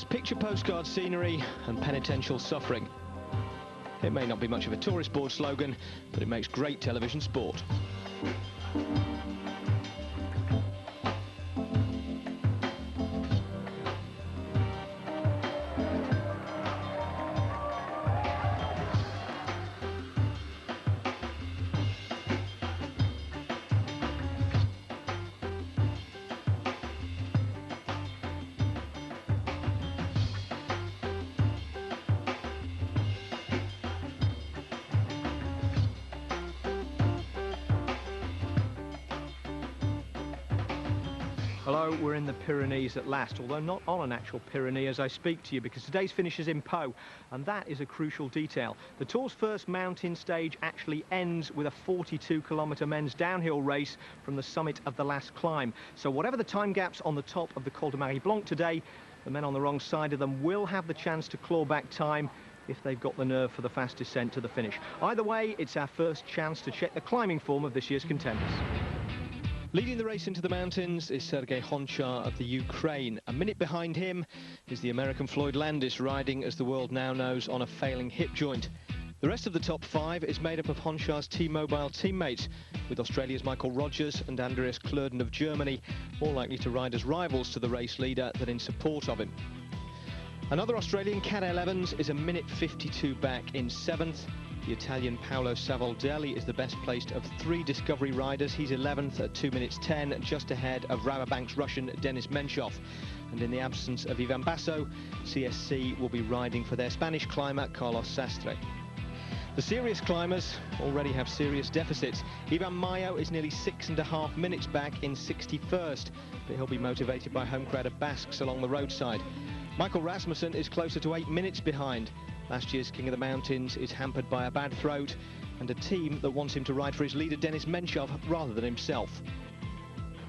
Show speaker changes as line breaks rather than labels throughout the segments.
It's picture postcard scenery and penitential suffering. It may not be much of a tourist board slogan, but it makes great television sport.
Hello, we're in the Pyrenees at last, although not on an actual Pyrenee as I speak to you, because today's finish is in Pau, and that is a crucial detail. The Tour's first mountain stage actually ends with a 42-kilometre men's downhill race from the summit of the last climb. So whatever the time gaps on the top of the Col de Marie Blanc today, the men on the wrong side of them will have the chance to claw back time if they've got the nerve for the fast descent to the finish. Either way, it's our first chance to check the climbing form of this year's contenders. Leading the race into the mountains is Sergei Honchar of the Ukraine. A minute behind him is the American Floyd Landis, riding, as the world now knows, on a failing hip joint. The rest of the top five is made up of Honchar's T-Mobile teammates, with Australia's Michael Rogers and Andreas Klöden of Germany more likely to ride as rivals to the race leader than in support of him. Another Australian, Cadel Evans, is a minute 52 back in seventh. The Italian Paolo Savoldelli is the best placed of three Discovery riders. He's 11th at 2 minutes 10, just ahead of Rabobank's Russian Denis Menchov. And in the absence of Ivan Basso, CSC will be riding for their Spanish climber, Carlos Sastre. The serious climbers already have serious deficits. Ivan Mayo is nearly 6.5 minutes back in 61st, but he'll be motivated by home crowd of Basques along the roadside. Michael Rasmussen is closer to 8 minutes behind. Last year's King of the Mountains is hampered by a bad throat and a team that wants him to ride for his leader Denis Menchov rather than himself.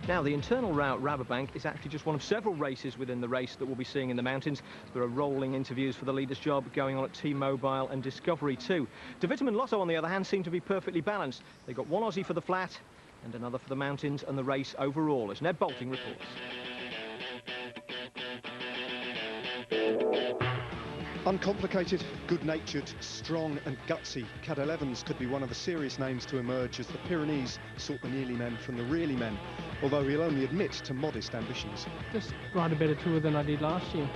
Now, the internal route Rabobank is actually just one of several races within the race that we'll be seeing in the mountains. There are rolling interviews for the leader's job going on at T-Mobile and Discovery too. De Vittem and Lotto, on the other hand, seem to be perfectly balanced. They've got one Aussie for the flat and another for the mountains and the race overall, as Ned Boulting reports.
Uncomplicated, good-natured, strong and gutsy, Cadel Evans could be one of the serious names to emerge as the Pyrenees sort the nearly men from the really men, although he'll only admit to modest ambitions.
Just ride a better tour than I did last year.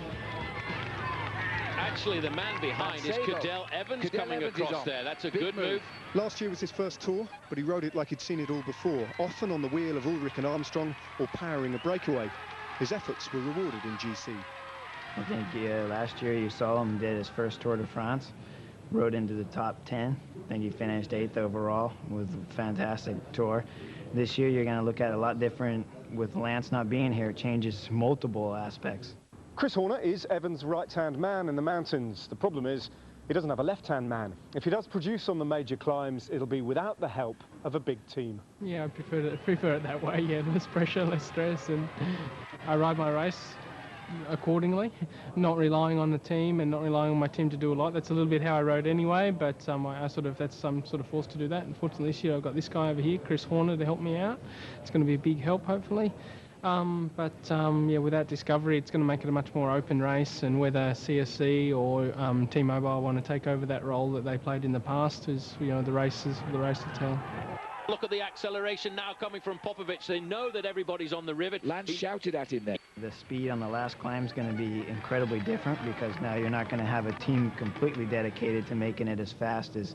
Actually, the man behind is Cadel Evans coming across there. That's a good move.
Last year was his first tour, but he rode it like he'd seen it all before, often on the wheel of Ulrich and Armstrong or powering a breakaway. His efforts were rewarded in GC.
I think last year you saw him did his first Tour de France, rode into the top 10. I think he finished 8th overall with a fantastic tour. This year you're going to look at it a lot different. With Lance not being here, it changes multiple aspects.
Chris Horner is Evans' right-hand man in the mountains. The problem is he doesn't have a left-hand man. If he does produce on the major climbs, it'll be without the help of a big team.
Yeah, I prefer it that way. Yeah, less pressure, less stress, and I ride my race accordingly, not relying on the team and not relying on my team to do a lot. That's a little bit how I rode anyway, but I'm sort of forced to do that. Unfortunately, this year I've got this guy over here, Chris Horner, to help me out. It's going to be a big help, hopefully. Yeah, without Discovery, it's going to make it a much more open race, and whether CSC or T-Mobile want to take over that role that they played in the past is, the race to tell.
Look at the acceleration now coming from Popovic. They know that everybody's on the rivet.
Lance shouted at him there.
The speed on the last climb is going to be incredibly different, because now you're not going to have a team completely dedicated to making it as fast as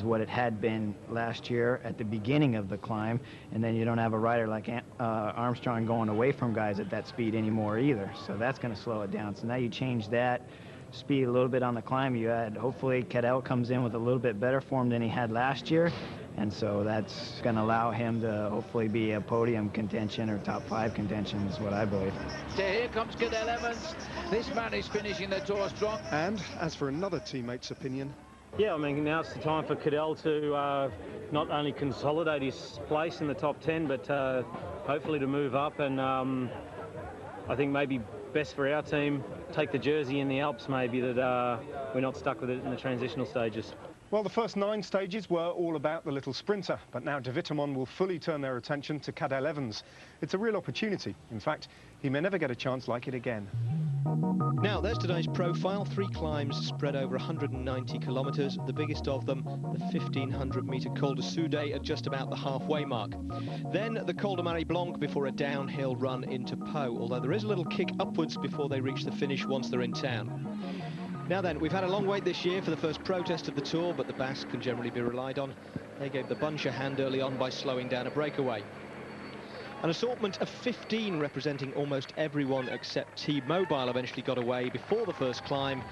what it had been last year at the beginning of the climb, and then you don't have a rider like Armstrong going away from guys at that speed anymore either, so that's going to slow it down. So now you change that speed a little bit on the climb. You had, hopefully Cadel comes in with a little bit better form than he had last year, and so that's going to allow him to hopefully be a podium contention or top 5 contention, is what I believe.
So here comes Cadel Evans. This man is finishing the tour strong.
And as for another teammate's opinion,
yeah, I mean, now it's the time for Cadel to not only consolidate his place in the top 10, but hopefully to move up, and I think maybe best for our team, take the jersey in the Alps, maybe, that we're not stuck with it in the transitional stages.
Well, the first 9 stages were all about the little sprinter, but now De Vittem will fully turn their attention to Cadel Evans. It's a real opportunity. In fact, he may never get a chance like it again.
Now, there's today's profile. 3 climbs spread over 190 kilometres. The biggest of them, the 1,500-metre Col de Soudet at just about the halfway mark. Then the Col de Marie Blanque before a downhill run into Pau, although there is a little kick upwards before they reach the finish once they're in town. Now then, we've had a long wait this year for the first protest of the Tour, but the Basques can generally be relied on. They gave the bunch a hand early on by slowing down a breakaway. An assortment of 15 representing almost everyone except T-Mobile eventually got away before the first climb,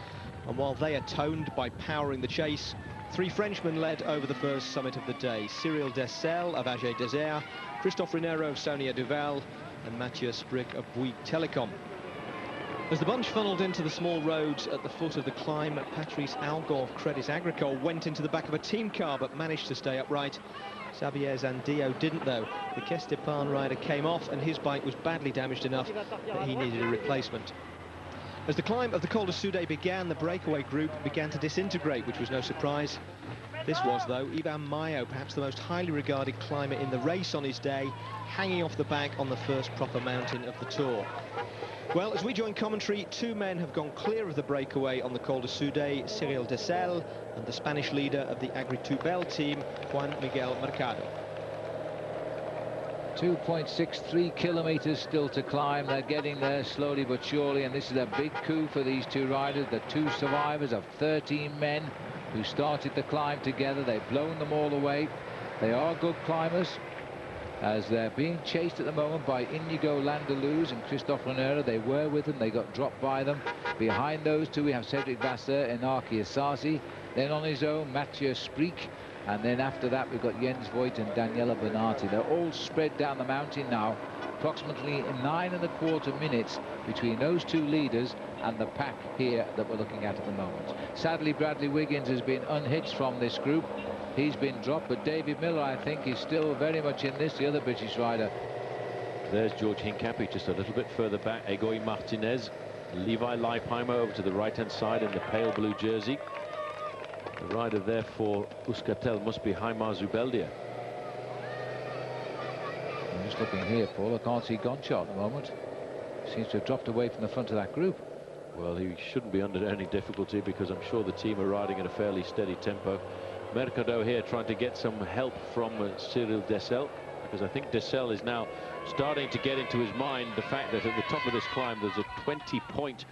and while they atoned by powering the chase, 3 Frenchmen led over the first summit of the day. Cyril Dessel of AG Desert, Christophe Renero of Sonia Duval, and Mathieu Sprick of Bouygues Telecom. As the bunch funneled into the small roads at the foot of the climb, Patrice Algon of Crédit Agricole went into the back of a team car but managed to stay upright. Xavier Zandillo didn't, though. The Caisse d'Epargne rider came off and his bike was badly damaged enough that he needed a replacement. As the climb of the Col de Soudet began, the breakaway group began to disintegrate, which was no surprise. This was, though, Iban Mayo, perhaps the most highly regarded climber in the race on his day, hanging off the back on the first proper mountain of the Tour. Well, as we join commentary, 2 men have gone clear of the breakaway on the Col de Soudet, Cyril Dessel and the Spanish leader of the Agritubel team, Juan Miguel Mercado.
2.63 kilometers still to climb. They're getting there slowly but surely, and this is a big coup for these 2 riders, the 2 survivors of 13 men who started the climb together. They've blown them all away. They are good climbers, as they're being chased at the moment by Inigo Landaluz and Christophe Renero. They were with them, they got dropped by them. Behind those 2 we have Cedric Vasseur and Inaki Assasi. Then on his own, Mathieu Sprick. And then after that we've got Jens Voigt and Daniela Bernati. They're all spread down the mountain now. Approximately 9¼ minutes between those 2 leaders and the pack here that we're looking at the moment. Sadly, Bradley Wiggins has been unhitched from this group. He's been dropped, but David Miller, I think, is still very much in this, the other British rider.
There's George Hincapie just a little bit further back. Egoy Martinez, Levi Leipheimer over to the right-hand side in the pale blue jersey. The rider there for Euskaltel must be Haimar Zubeldia.
I'm just looking here, Paul. I can't see Gonchar at the moment. Seems to have dropped away from the front of that group.
Well, he shouldn't be under any difficulty because I'm sure the team are riding at a fairly steady tempo. Mercado here trying to get some help from Cyril Dessel, because I think Dessel is now starting to get into his mind the fact that at the top of this climb there's a 20-point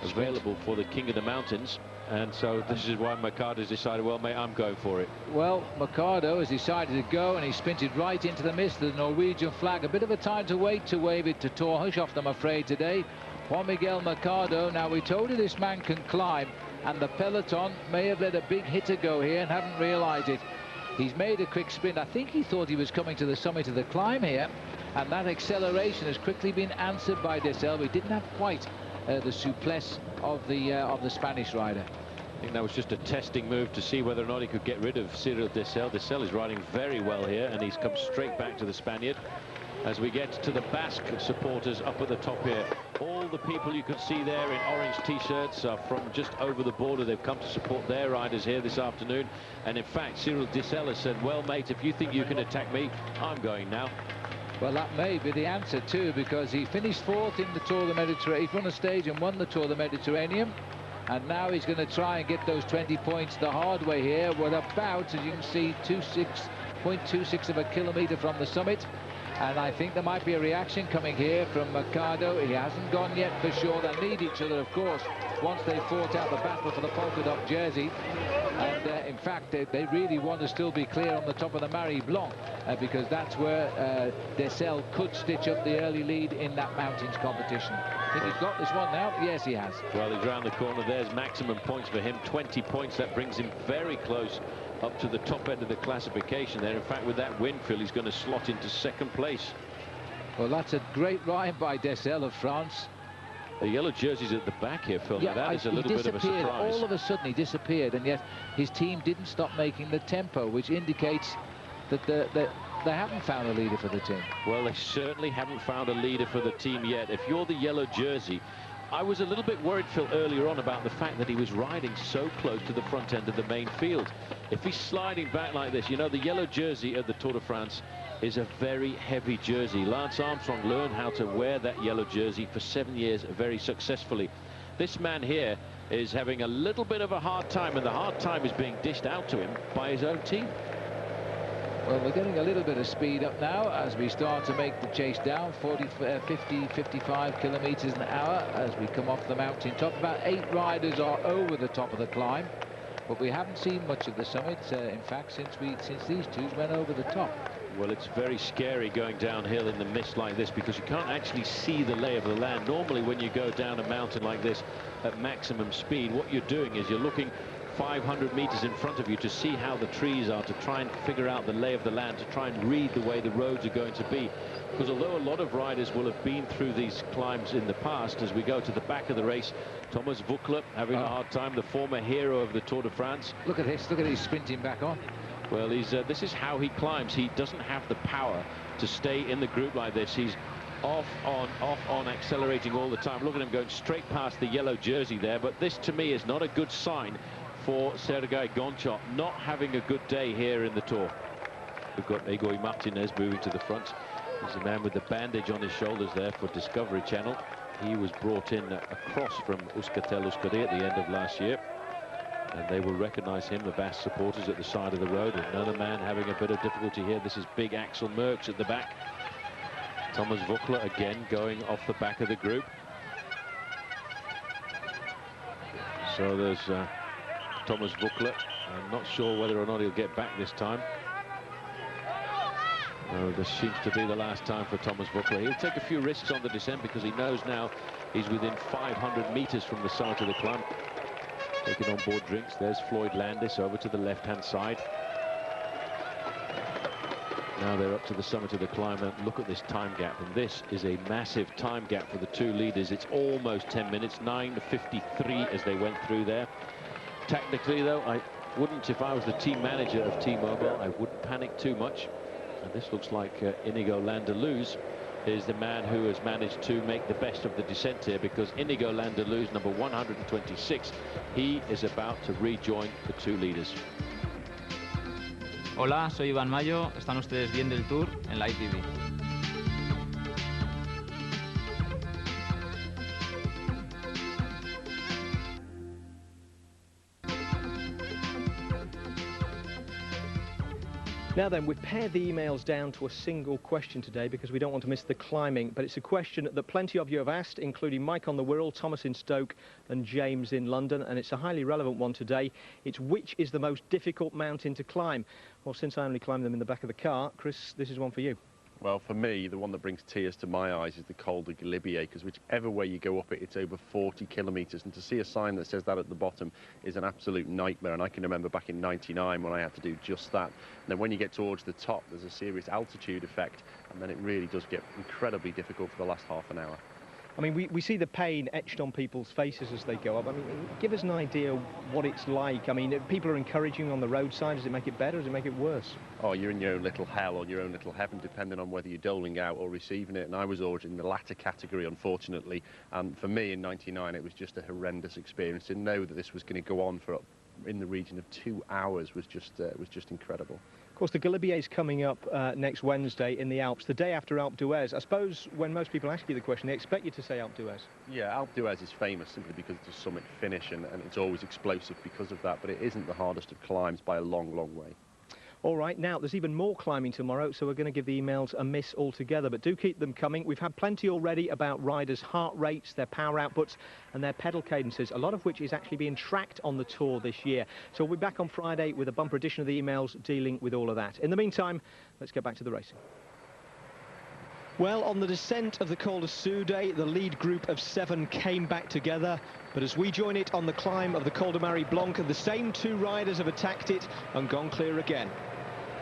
available for the King of the Mountains, and so this is why Mercado's decided, well, mate, I'm going for it.
Well, Mercado has decided to go, and he sprinted right into the mist of the Norwegian flag. A bit of a time to wait to wave it to Thor Hushovd, I'm afraid, today. Juan Miguel Mercado. Now, we told you this man can climb, and the peloton may have let a big hitter go here and haven't realized it. He's made a quick sprint. I think he thought he was coming to the summit of the climb here, and that acceleration has quickly been answered by Dessel. We didn't have quite the souplesse of the Spanish rider.
I think that was just a testing move to see whether or not he could get rid of Cyril Dessel. Dessel is riding very well here, and he's come straight back to the Spaniard. As we get to the Basque supporters up at the top here, all the people you can see there in orange t-shirts are from just over the border. They've come to support their riders here this afternoon, and in fact Cyril Dessel has said, well, mate, if you think you can attack me, I'm going now.
Well, that may be the answer too, because he finished 4th in the Tour of the Mediterranean. He won a stage and won the Tour of the Mediterranean, and now he's going to try and get those 20 points the hard way here. We're about, as you can see, 0.26 of a kilometre from the summit. And I think there might be a reaction coming here from Mercado. He hasn't gone yet for sure. They'll need each other, of course, once they've fought out the battle for the polka dot jersey. And in fact, they really want to still be clear on the top of the Marie Blanque, because that's where Dessel could stitch up the early lead in that mountains competition. I think he's got this one now. Yes, he has.
Well, he's round the corner. There's maximum points for him, 20 points. That brings him very close up to the top end of the classification there. In fact, with that win, Phil, he's going to slot into 2nd place.
Well, that's a great ride by Dessel of France.
The yellow jersey's at the back here, Phil.
Yeah,
that is a little bit of a surprise.
All of a sudden he disappeared, and yet his team didn't stop making the tempo, which indicates that they haven't found a leader for the team.
Well, they certainly haven't found a leader for the team yet. If you're the yellow jersey, I was a little bit worried, Phil, earlier on about the fact that he was riding so close to the front end of the main field. If he's sliding back like this, you know, the yellow jersey at the Tour de France is a very heavy jersey. Lance Armstrong learned how to wear that yellow jersey for 7 years very successfully. This man here is having a little bit of a hard time, and the hard time is being dished out to him by his own team.
Well, we're getting a little bit of speed up now as we start to make the chase down, 50, 55 kilometers an hour as we come off the mountain top. About 8 riders are over the top of the climb, but we haven't seen much of the summit, in fact, since these two went over the top.
Well, it's very scary going downhill in the mist like this because you can't actually see the lay of the land. Normally, when you go down a mountain like this at maximum speed, what you're doing is you're looking 500 meters in front of you to see how the trees are, to try and figure out the lay of the land, to try and read the way the roads are going to be. Because although a lot of riders will have been through these climbs in the past, as we go to the back of the race, Thomas Voeckler having a hard time, the former hero of the Tour de France.
Look at this, look at his sprinting back on.
Well, this is how he climbs. He doesn't have the power to stay in the group like this. He's off on, accelerating all the time. Look at him going straight past the yellow jersey there. But this, to me, is not a good sign for Sergei Gonchar, not having a good day here in the Tour. We've got Egoy Martinez moving to the front. He's a man with the bandage on his shoulders there for Discovery Channel. He was brought in across from Euskaltel-Euskadi at the end of last year. And they will recognize him, the Basque supporters at the side of the road. Another man having a bit of difficulty here. This is big Axel Merckx at the back. Thomas Voeckler again going off the back of the group. So there's Thomas Voeckler. I'm not sure whether or not he'll get back this time. This seems to be the last time for Thomas Voeckler. He'll take a few risks on the descent because he knows now he's within 500 meters from the summit of the climb. Taking on board drinks. There's Floyd Landis over to the left-hand side. Now they're up to the summit of the climb, and look at this time gap. And this is a massive time gap for the two leaders. It's almost 10 minutes, 9:53 as they went through there. Technically, though, I wouldn't, if I was the team manager of T-Mobile, I wouldn't panic too much. And this looks like Inigo Landeluz is the man who has managed to make the best of the descent here, because Inigo Landeluz, number 126, he is about to rejoin the two leaders.
Hola, soy Iván Mayo. Están ustedes viendo el Tour en la ITV.
Now then, we've pared the emails down to a single question today because we don't want to miss the climbing, but it's a question that plenty of you have asked, including Mike on the Wirral, Thomas in Stoke and James in London, and it's a highly relevant one today. It's which is the most difficult mountain to climb? Well, since I only climb them in the back of the car, Chris, this is one for you.
Well, for me, the one that brings tears to my eyes is the Col de Galibier, because whichever way you go up it, it's over 40 kilometres, and to see a sign that says that at the bottom is an absolute nightmare. And I can remember back in '99 when I had to do just that. And then when you get towards the top, there's a serious altitude effect, and then it really does get incredibly difficult for the last half an hour.
I mean, we see the pain etched on people's faces as they go up. I mean, give us an idea what it's like. I mean, people are encouraging on the roadside. Does it make it better? Does it make it worse?
Oh, you're in your own little hell or your own little heaven, depending on whether you're doling out or receiving it. And I was always in the latter category, unfortunately. And for me, in '99, it was just a horrendous experience. To know that this was going to go on for in the region of 2 hours was just incredible.
Of course, the Galibier is coming up next Wednesday in the Alps, the day after Alpe d'Huez. I suppose when most people ask you the question, they expect you to say Alpe d'Huez.
Yeah, Alpe d'Huez is famous simply because it's a summit finish, and it's always explosive because of that, but it isn't the hardest of climbs by a long, long way.
All right, now there's even more climbing tomorrow, so we're going to give the emails a miss altogether, but do keep them coming. We've had plenty already about riders' heart rates, their power outputs and their pedal cadences, a lot of which is actually being tracked on the Tour this year. So we'll be back on Friday with a bumper edition of the emails dealing with all of that. In the meantime, let's get back to the racing. Well, on the descent of the Col de Soude, the lead group of 7 came back together. But as we join it on the climb of the Col de Marie Blanc, the same 2 riders have attacked it and gone clear again.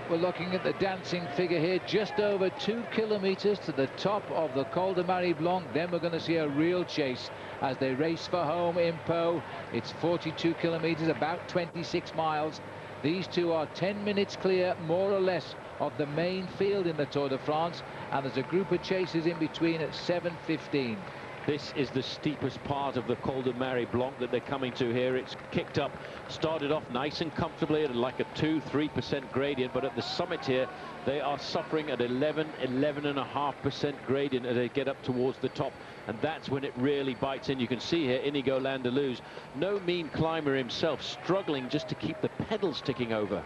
We're looking at the dancing figure here, just over 2 kilometres to the top of the Col de Marie Blanc. Then we're going to see a real chase as they race for home in Pau. It's 42 kilometres, about 26 miles. These two are 10 minutes clear, more or less, of the main field in the Tour de France, and there's a group of chasers in between at 7:15.
This is the steepest part of the Col de Mari Blanc that they're coming to here. It's kicked up, started off nice and comfortably at like a 2-3% gradient, but at the summit here, they are suffering at 11.5% gradient as they get up towards the top, and that's when it really bites in. You can see here Inigo Landaluz, no mean climber himself, struggling just to keep the pedals ticking over.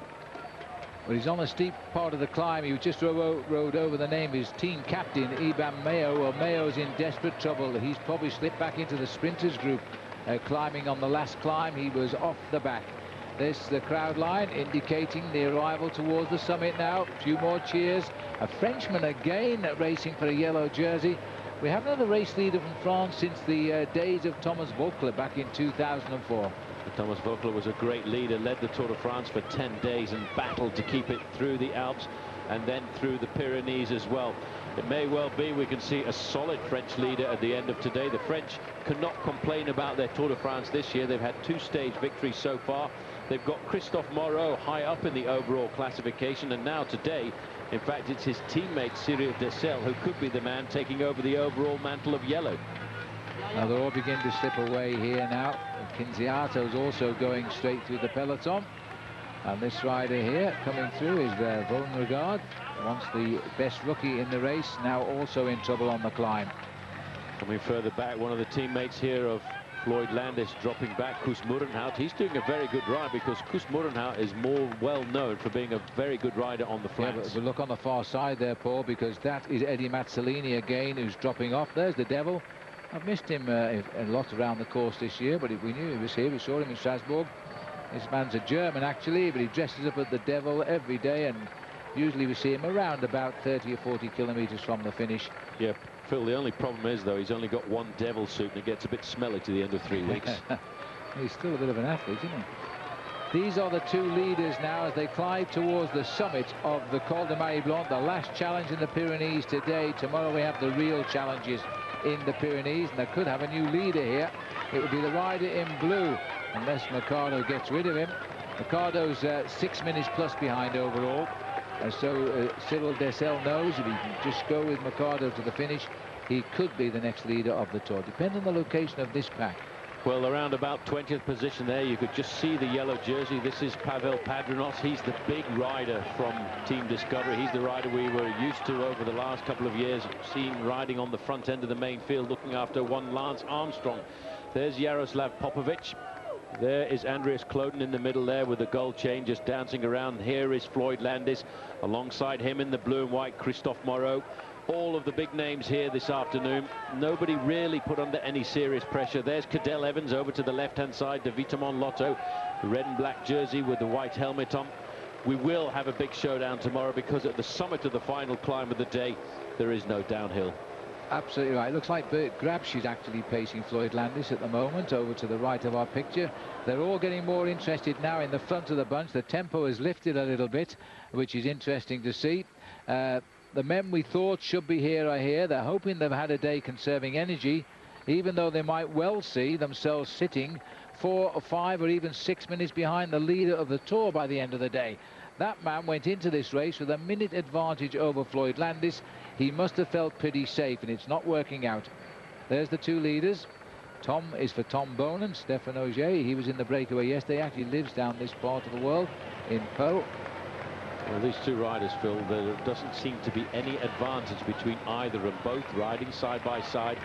Well, he's on a steep part of the climb. He just rode over the name of his team captain, Iban Mayo. Well, Mayo's in desperate trouble. He's probably slipped back into the sprinters group, climbing on the last climb. He was off the back. There's the crowd line indicating the arrival towards the summit now. A few more cheers. A Frenchman again racing for a yellow jersey. We have another race leader from France since the days of Thomas Voeckler back in 2004.
Thomas Voeckler was a great leader, led the Tour de France for 10 days and battled to keep it through the Alps and then through the Pyrenees as well. It may well be we can see a solid French leader at the end of today. The French cannot complain about their Tour de France this year. They've had 2 stage victories so far. They've got Christophe Moreau high up in the overall classification, and now today, in fact, it's his teammate Cyril Dessel who could be the man taking over the overall mantle of yellow.
Now they're all beginning to slip away here now. Kinziato's also going straight through the peloton. And this rider here coming through is Volnregard, once the best rookie in the race, now also in trouble on the climb.
Coming further back, one of the teammates here of Floyd Landis dropping back, Koos Moerenhout. He's doing a very good ride because Koos Moerenhout is more well known for being a very good rider on the flats.
Yeah, but look on the far side there, Paul, because that is Eddie Mazzolini again who's dropping off. There's the Devil. I've missed him a lot around the course this year, but we knew he was here. We saw him in Strasbourg. This man's a German, actually, but he dresses up at the Devil every day, and usually we see him around about 30 or 40 kilometres from the finish.
Yeah, Phil, the only problem is, though, he's only got one Devil suit, and it gets a bit smelly to the end of 3 weeks.
He's still a bit of an athlete, isn't he? These are the 2 leaders now as they climb towards the summit of the Col de Mari Blanc, the last challenge in the Pyrenees today. Tomorrow we have the real challenges in the Pyrenees, and they could have a new leader here. It would be the rider in blue, unless Mercado gets rid of him. Mercado's 6 minutes plus behind overall, and so Cyril Dessel knows if he can just go with Mercado to the finish, he could be the next leader of the Tour. Depends on the location of this pack.
Well, around about 20th position there, you could just see the yellow jersey. This is Pavel Padrinos. He's the big rider from Team Discovery. He's the rider we were used to over the last couple of years, seen riding on the front end of the main field, looking after one Lance Armstrong. There's Jaroslav Popovic. There is Andreas Kloden in the middle there with the gold chain just dancing around. Here is Floyd Landis. Alongside him in the blue and white, Christophe Moreau. All of the big names here this afternoon. Nobody really put under any serious pressure. There's Cadel Evans over to the left-hand side, De Vitamon Lotto, the red and black jersey with the white helmet on. We will have a big showdown tomorrow because at the summit of the final climb of the day, there is no downhill.
Absolutely right. Looks like Bert Grabsch is actually pacing Floyd Landis at the moment over to the right of our picture. They're all getting more interested now in the front of the bunch. The tempo has lifted a little bit, which is interesting to see. The men we thought should be here are here. They're hoping they've had a day conserving energy, even though they might well see themselves sitting 4 or 5 or even 6 minutes behind the leader of the Tour by the end of the day. That man went into this race with a minute advantage over Floyd Landis. He must have felt pretty safe, and it's not working out. There's the 2 leaders. Tom is for Tom Bonan, Stefan Ogier. He was in the breakaway yesterday, actually lives down this part of the world in Pau.
Well, these 2 riders, Phil, there doesn't seem to be any advantage between either of them. Both riding side by side,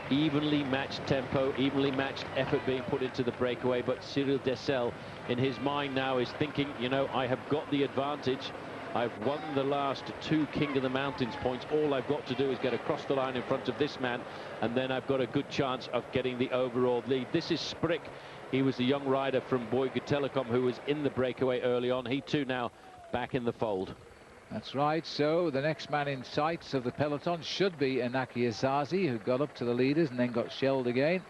evenly matched tempo, evenly matched effort being put into the breakaway. But Cyril Dessel, in his mind now, is thinking, you know, I have got the advantage. I've won the last 2 King of the Mountains points. All I've got to do is get across the line in front of this man, and then I've got a good chance of getting the overall lead. This is Sprick. He was the young rider from Bouygues Telecom who was in the breakaway early on. He too now back in the fold.
That's right. So the next man in sights of the peloton should be Inaki Azazi, who got up to the leaders and then got shelled again.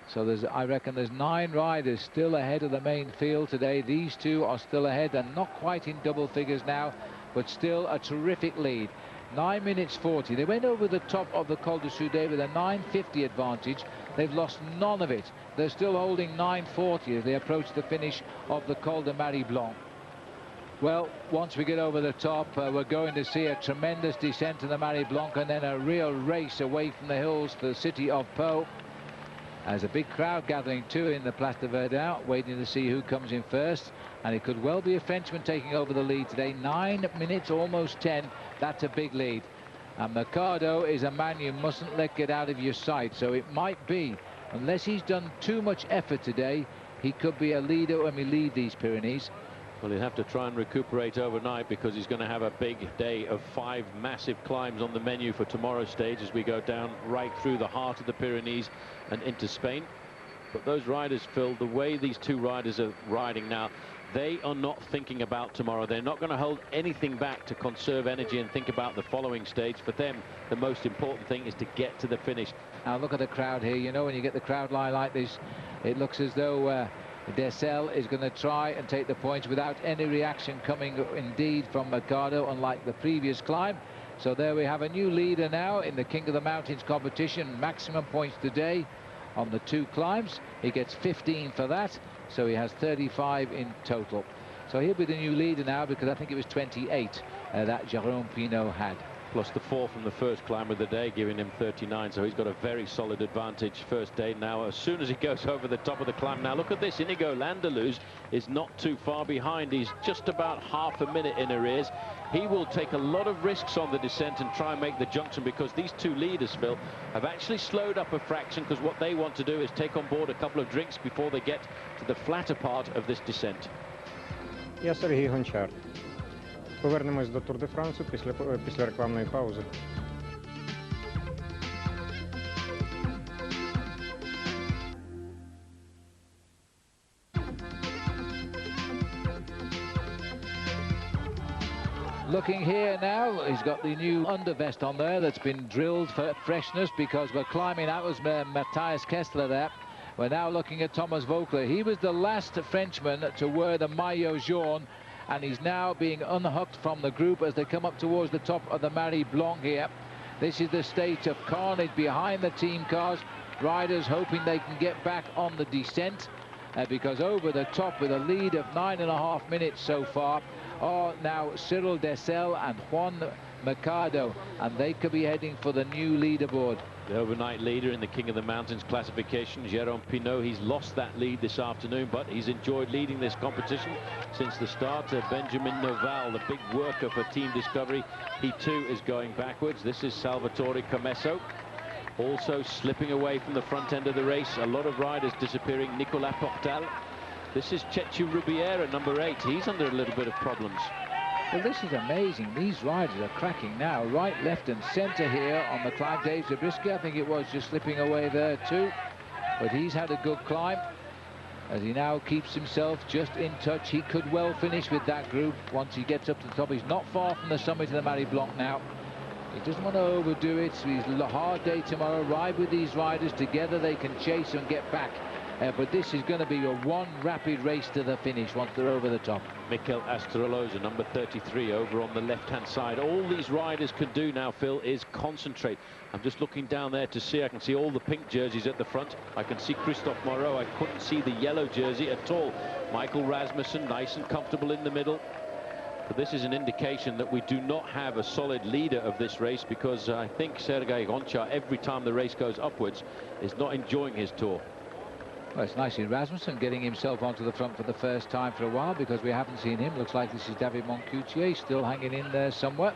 So I reckon there's 9 riders still ahead of the main field today. These 2 are still ahead. They're not quite in double figures now, but still a terrific lead. 9 minutes 40. They went over the top of the Col de Soudet with a 9:50 advantage. They've lost none of it. They're still holding 9:40 as they approach the finish of the Col de Mari Blanc. Well, once we get over the top, we're going to see a tremendous descent to the Marie Blanque and then a real race away from the hills to the city of Pau. There's a big crowd gathering too in the Place de Verdun, waiting to see who comes in first. And it could well be a Frenchman taking over the lead today. 9 minutes, almost 10. That's a big lead. And Mercado is a man you mustn't let get out of your sight. So it might be, unless he's done too much effort today, he could be a leader when we leave these Pyrenees.
Well, he'll have to try and recuperate overnight because he's going to have a big day of 5 massive climbs on the menu for tomorrow's stage as we go down right through the heart of the Pyrenees and into Spain. But those riders, Phil, the way these two riders are riding now, they are not thinking about tomorrow. They're not going to hold anything back to conserve energy and think about the following stage. For them, the most important thing is to get to the finish.
Now look at the crowd here. You know, when you get the crowd line like this, it looks as though Dessel is going to try and take the points without any reaction coming indeed from Mercado, unlike the previous climb. So there we have a new leader now in the King of the Mountains competition. Maximum points today on the 2 climbs. He gets 15 for that, so he has 35 in total. So he'll be the new leader now because I think it was 28 that Jérôme Pinault had.
Plus the 4 from the first climb of the day, giving him 39, so he's got a very solid advantage first day. Now as soon as he goes over the top of the climb, now look at this, Inigo Landeluz is not too far behind. He's just about half a minute in arrears. He will take a lot of risks on the descent and try and make the junction, because these two leaders, Phil, have actually slowed up a fraction, because what they want to do is take on board a couple of drinks before they get to the flatter part of this descent.
Я Сергій Гончар. Повернемось до Тур де Франсу після рекламної паузи.
Looking here now, he's got the new undervest on there that's been drilled for freshness, because we're climbing. That was Matthias Kessler there. We're now looking at Thomas Voeckler. He was the last Frenchman to wear the maillot jaune, and he's now being unhooked from the group as they come up towards the top of the Marie Blanque here. This is the state of carnage behind the team cars. Riders hoping they can get back on the descent, because over the top with a lead of 9.5 minutes so far are now Cyril Dessel and Juan Mercado, and they could be heading for the new leaderboard.
The overnight leader in the King of the Mountains classification, Jérôme Pinault, he's lost that lead this afternoon, but he's enjoyed leading this competition since the start. Benjamin Noval, the big worker for Team Discovery, he too is going backwards. This is Salvatore Comesso, also slipping away from the front end of the race. A lot of riders disappearing. Nicolas Portal. This is Chechu Rubiera, number 8. He's under a little bit of problems.
Well, this is amazing. These riders are cracking now, right, left and centre here on the climb. Dave Zabriskie, I think it was, just slipping away there too. But he's had a good climb as he now keeps himself just in touch. He could well finish with that group once he gets up to the top. He's not far from the summit of the Marie Blanque now. He doesn't want to overdo it. So he's a hard day tomorrow. Ride with these riders together. They can chase and get back. But this is going to be a one rapid race to the finish once they're over the top.
Mikel Astroloza, number 33, over on the left-hand side. All these riders can do now, Phil, is concentrate. I'm just looking down there to see. I can see all the pink jerseys at the front. I can see Christophe Moreau. I couldn't see the yellow jersey at all. Michael Rasmussen, nice and comfortable in the middle. But this is an indication that we do not have a solid leader of this race, because I think Sergei Gonchar, every time the race goes upwards, is not enjoying his tour.
Well, it's nice in Rasmussen getting himself onto the front for the first time for a while, because we haven't seen him. Looks like this is David Moncoutier still hanging in there somewhere.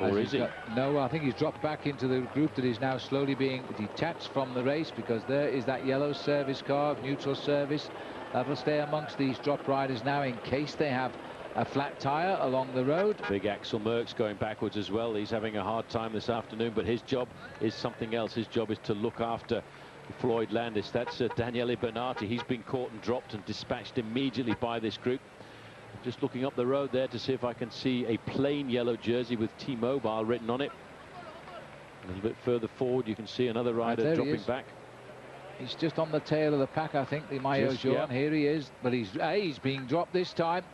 Or is he?
No, I think he's dropped back into the group that is now slowly being detached from the race, because there is that yellow service car, neutral service. That will stay amongst these drop riders now in case they have a flat tyre along the road.
Big Axel Merckx going backwards as well. He's having a hard time this afternoon, but his job is something else. His job is to look after Floyd Landis. That's Daniele Bernati. He's been caught and dropped and dispatched immediately by this group. I'm just looking up the road there to see if I can see a plain yellow jersey with T-Mobile written on it. A little bit further forward you can see another rider dropping back.
He's just on the tail of the pack, I think, the maillot jaune. Yeah. Here he is, but he's being dropped this time.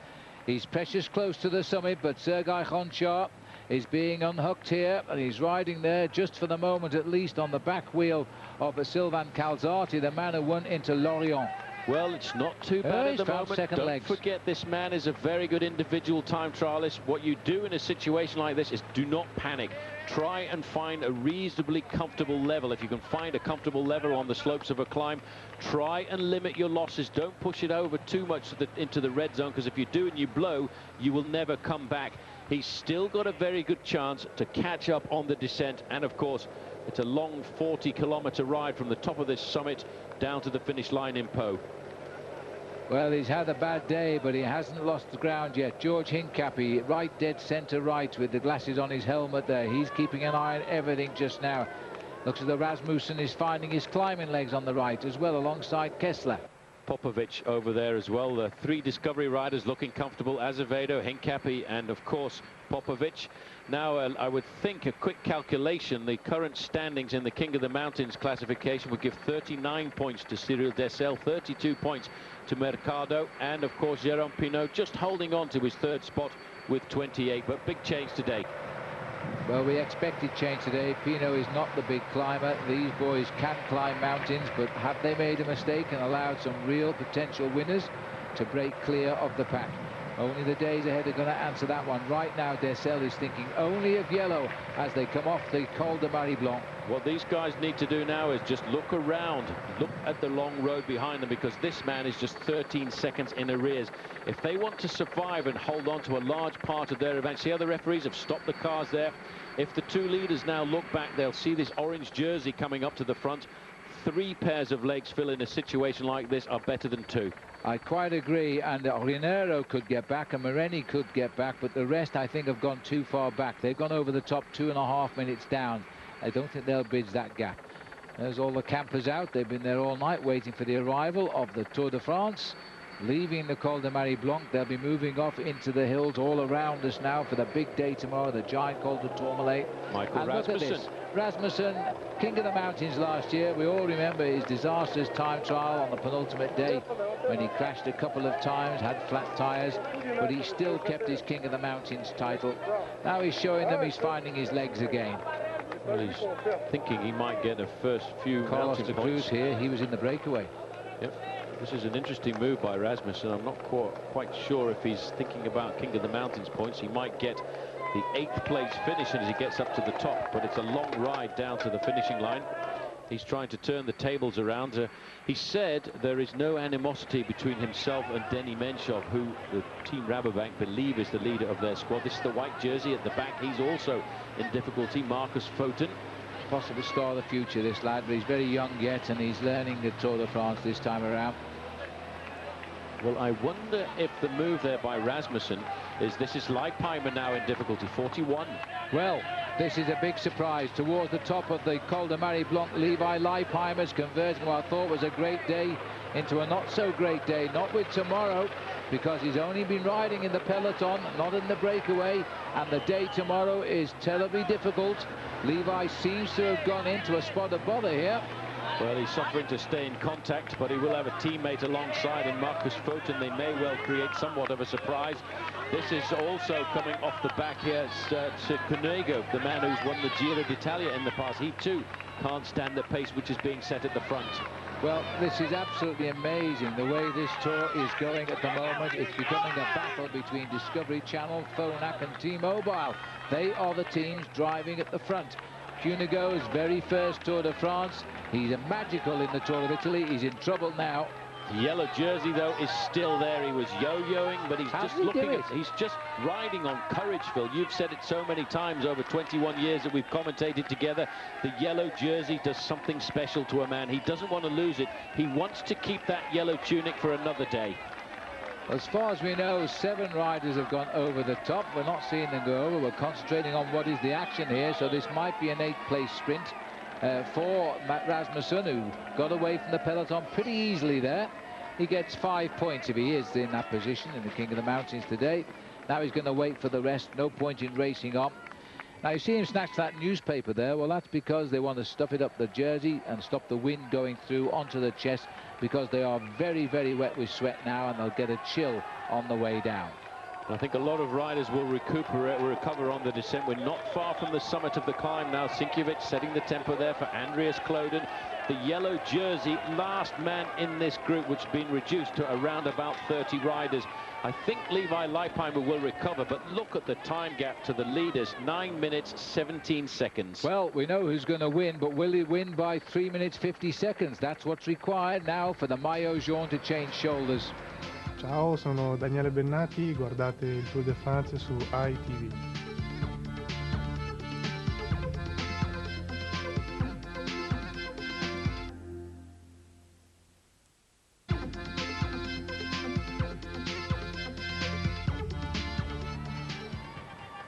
He's precious close to the summit, but Sergei Gonchar is being unhooked here, and he's riding there just for the moment, at least, on the back wheel of Sylvain Calzati, the man who won into Lorient.
Well, it's not too bad at the moment.
Don't
forget, this man is a very good individual time trialist. What you do in a situation like this is do not panic. Try and find a reasonably comfortable level. If you can find a comfortable level on the slopes of a climb, try and limit your losses. Don't push it over too much into the red zone, because if you do and you blow, you will never come back. He's still got a very good chance to catch up on the descent, and of course, it's a long 40-kilometer ride from the top of this summit down to the finish line in Po.
Well, he's had a bad day, but he hasn't lost the ground yet. George Hincapie, right dead centre right with the glasses on his helmet there. He's keeping an eye on everything just now. Looks as though Rasmussen is finding his climbing legs on the right as well, alongside Kessler.
Popovic over there as well. The three Discovery riders looking comfortable: Azevedo, Hincapie, and of course Popovic. Now I would think a quick calculation, the current standings in the King of the Mountains classification would give 39 points to Cyril Dessel, 32 points to Mercado, and of course Jérôme Pinault just holding on to his third spot with 28. But big change today.
Well, we expected change today. Pinault is not the big climber. These boys can climb mountains, but have they made a mistake and allowed some real potential winners to break clear of the pack? Only the days ahead are going to answer that one. Right now, Dessel is thinking only of yellow as they come off the Col de Marie Blanc.
What these guys need to do now is just look around, look at the long road behind them, because this man is just 13 seconds in arrears. If they want to survive and hold on to a large part of their event, see how the referees have stopped the cars there. If the two leaders now look back, they'll see this orange jersey coming up to the front. 3 pairs of legs, Phil, in a situation like this are better than 2.
I quite agree, and Rinero could get back and Moreni could get back, but the rest I think have gone too far back. They've gone over the top 2.5 minutes down. I don't think they'll bridge that gap. There's all the campers out. They've been there all night waiting for the arrival of the Tour de France. Leaving the Col de Marie Blanc, they'll be moving off into the hills all around us now for the big day tomorrow, the giant Col de Tourmalet.
Michael
and
Rasmussen.
Look at this. Rasmussen, King of the Mountains last year. We all remember his disastrous time trial on the penultimate day when he crashed a couple of times, had flat tyres, but he still kept his King of the Mountains title. Now he's showing them he's finding his legs again.
Well, he's thinking he might get a first few
Carlos
mountain
de Cruz
points.
here, he was in the breakaway.
Yep. This is an interesting move by Rasmussen. I'm not quite sure if he's thinking about King of the Mountains points. He might get the 8th place finish as he gets up to the top, but it's a long ride down to the finishing line. He's trying to turn the tables around. He said there is no animosity between himself and Denny Menchov, who the Team Rabobank believe is the leader of their squad. This is the white jersey at the back. He's also in difficulty. Marcus Foten.
Possible star of the future, this lad, but he's very young yet, and he's learning the Tour de France this time around.
Well, I wonder if the move there by Rasmussen is this is Leipheimer now in difficulty, 41.
Well, this is a big surprise. Towards the top of the Col de Marie Blanc, Levi Leipheimer's converting what I thought was a great day into a not so great day. Not with tomorrow, because he's only been riding in the peloton, not in the breakaway, and the day tomorrow is terribly difficult. Levi seems to have gone into a spot of bother here.
Well, he's suffering to stay in contact, but he will have a teammate alongside in Marcus Foten. They may well create somewhat of a surprise. This is also coming off the back here. Cunego, the man who's won the Giro d'Italia in the past, he too can't stand the pace which is being set at the front.
Well, this is absolutely amazing, the way this tour is going at the moment. It's becoming a battle between Discovery Channel, Phonak and T-Mobile. They are the teams driving at the front. Cunego's very first Tour de France. He's a magical in the Tour of Italy. He's in trouble now.
The yellow jersey, though, is still there. He was yo-yoing, but he's he's just riding on courage, Phil. You've said it so many times over 21 years that we've commentated together. The yellow jersey does something special to a man. He doesn't want to lose it. He wants to keep that yellow tunic for another day.
As far as we know, 7 riders have gone over the top. We're not seeing them go over. We're concentrating on what is the action here. So this might be an 8th place sprint for Matt Rasmussen, who got away from the peloton pretty easily there. He gets 5 points if he is in that position in the King of the Mountains today. Now he's going to wait for the rest. No point in racing on. Now you see him snatch that newspaper there. Well, that's because they want to stuff it up the jersey and stop the wind going through onto the chest, because they are very, very wet with sweat now, and they'll get a chill on the way down.
I think a lot of riders will recover on the descent. We're not far from the summit of the climb now. Sinkiewicz setting the tempo there for Andreas Kloden. The yellow jersey, last man in this group, which has been reduced to around about 30 riders. I think Levi Leipheimer will recover, but look at the time gap to the leaders, 9 minutes, 17 seconds.
Well, we know who's going to win, but will he win by 3 minutes, 50 seconds? That's what's required now for the maillot jaune to change shoulders.
Ciao, sono Daniele Bennati, guardate il Tour de France su ITV.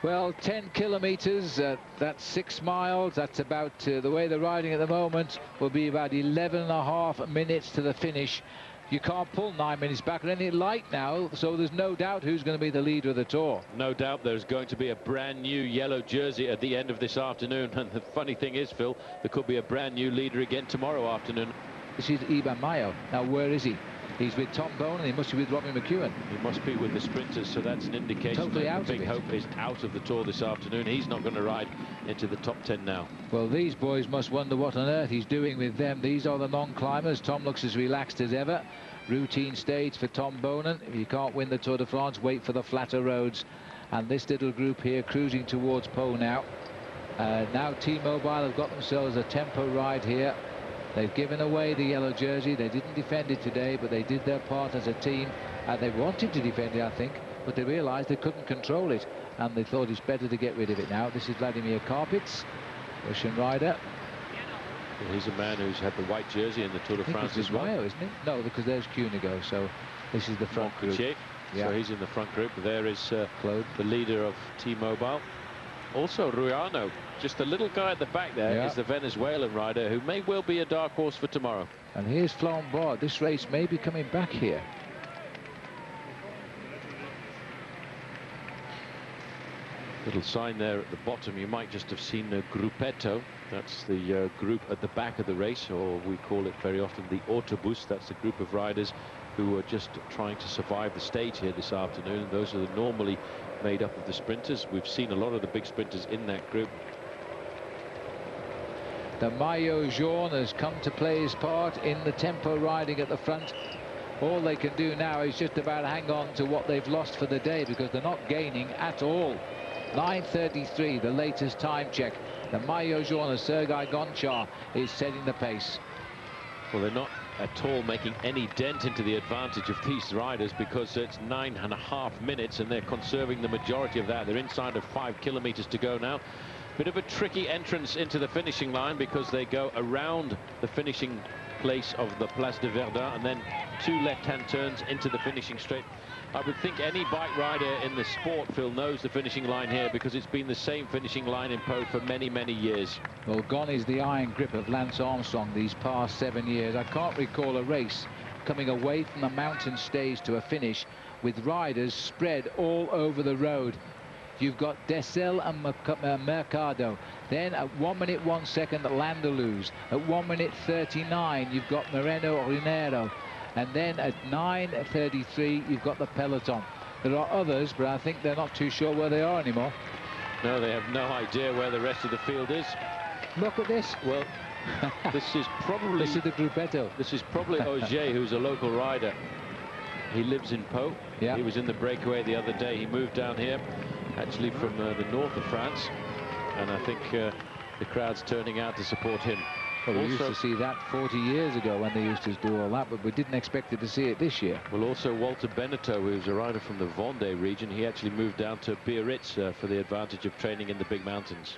Well, 10 kilometers, that's 6 miles. That's about, the way they're riding at the moment, will be about 11.5 minutes to the finish. You can't pull 9 minutes back on any light now, so there's no doubt who's going to be the leader of the Tour.
No doubt there's going to be a brand new yellow jersey at the end of this afternoon. And the funny thing is, Phil, there could be a brand new leader again tomorrow afternoon.
This is Iban Mayo. Now, where is he? He's with Tom Bone, and he must be with Robbie McEwen.
He must be with the sprinters, so that's an indication
Totally
that
out
the Big
of it.
Hope is out of the Tour this afternoon. He's not going to ride into the top 10 now.
Well, these boys must wonder what on earth he's doing with them. These are the non-climbers. Tom looks as relaxed as ever. Routine stage for Tom Bonan. If you can't win the Tour de France, wait for the flatter roads. And this little group here cruising towards Pau now. Now T-Mobile have got themselves a tempo ride here. They've given away the yellow jersey. They didn't defend it today, but they did their part as a team. They wanted to defend it, I think, but they realized they couldn't control it, and they thought it's better to get rid of it now. This is Vladimir Karpitz, Russian rider.
Well, he's a man who's had the white jersey in the Tour de France as well.
Mayo, isn't it? No, because there's Cunego, so this is the front group.
Yeah. So he's in the front group. There is Claude, the leader of T-Mobile. Also Ruano, just the little guy at the back there, is the Venezuelan rider who may well be a dark horse for tomorrow.
And here's Flambard. This race may be coming back here.
Little sign there at the bottom. You might just have seen Gruppetto. That's the group at the back of the race, or we call it very often the Autobus. That's the group of riders who are just trying to survive the stage here this afternoon. And those are normally made up of the sprinters. We've seen a lot of the big sprinters in that group.
The maillot jaune has come to play his part in the tempo riding at the front. All they can do now is just about hang on to what they've lost for the day, because they're not gaining at all. 9:33, the latest time check. The maillot jaune of Sergei Gonchar is setting the pace.
Well, they're not at all making any dent into the advantage of these riders, because it's 9.5 minutes and they're conserving the majority of that. They're inside of 5 kilometers to go now. Bit of a tricky entrance into the finishing line, because they go around the finishing place of the Place de Verdun and then 2 left-hand turns into the finishing straight. I would think any bike rider in the sport, Phil, knows the finishing line here, because it's been the same finishing line in Pau for many, many years.
Well, gone is the iron grip of Lance Armstrong these past 7 years. I can't recall a race coming away from the mountain stage to a finish with riders spread all over the road. You've got Dessel and Mercado. Then at 1 minute 1 second, Landeluz. At 1 minute 39, you've got Moreno Rinero. And then at 9:33, you've got the peloton. There are others, but I think they're not too sure where they are anymore.
No, they have no idea where the rest of the field is.
Look at this.
Well, this is probably...
This is the Gruppetto.
This is probably Auger, who's a local rider. He lives in Pau.
Yeah.
He was in the breakaway the other day. He moved down here, actually from the north of France. And I think the crowd's turning out to support him.
Well, we used to see that 40 years ago when they used to do all that, but we didn't expect to see it this year.
Well, also Walter Beneteau, who's a rider from the Vendée region, he actually moved down to Biarritz for the advantage of training in the big mountains.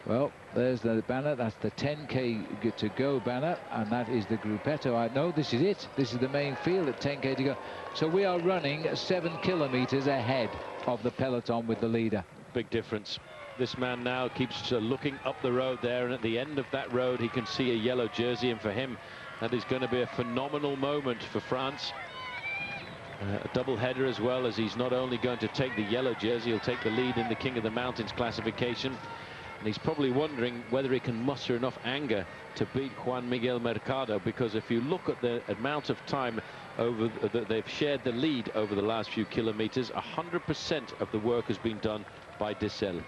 Well, there's the banner. That's the 10K to go banner, and that is the Gruppetto. I know this is it. This is the main field at 10K to go. So we are running 7 kilometers ahead of the peloton with the leader.
Big difference. This man now keeps looking up the road there, and at the end of that road he can see a yellow jersey, and for him that is going to be a phenomenal moment for France. A double header as well, as he's not only going to take the yellow jersey, he'll take the lead in the King of the Mountains classification, and he's probably wondering whether he can muster enough anger to beat Juan Miguel Mercado, because if you look at the amount of time they've shared the lead over the last few kilometers. 100% of the work has been done by Dessel.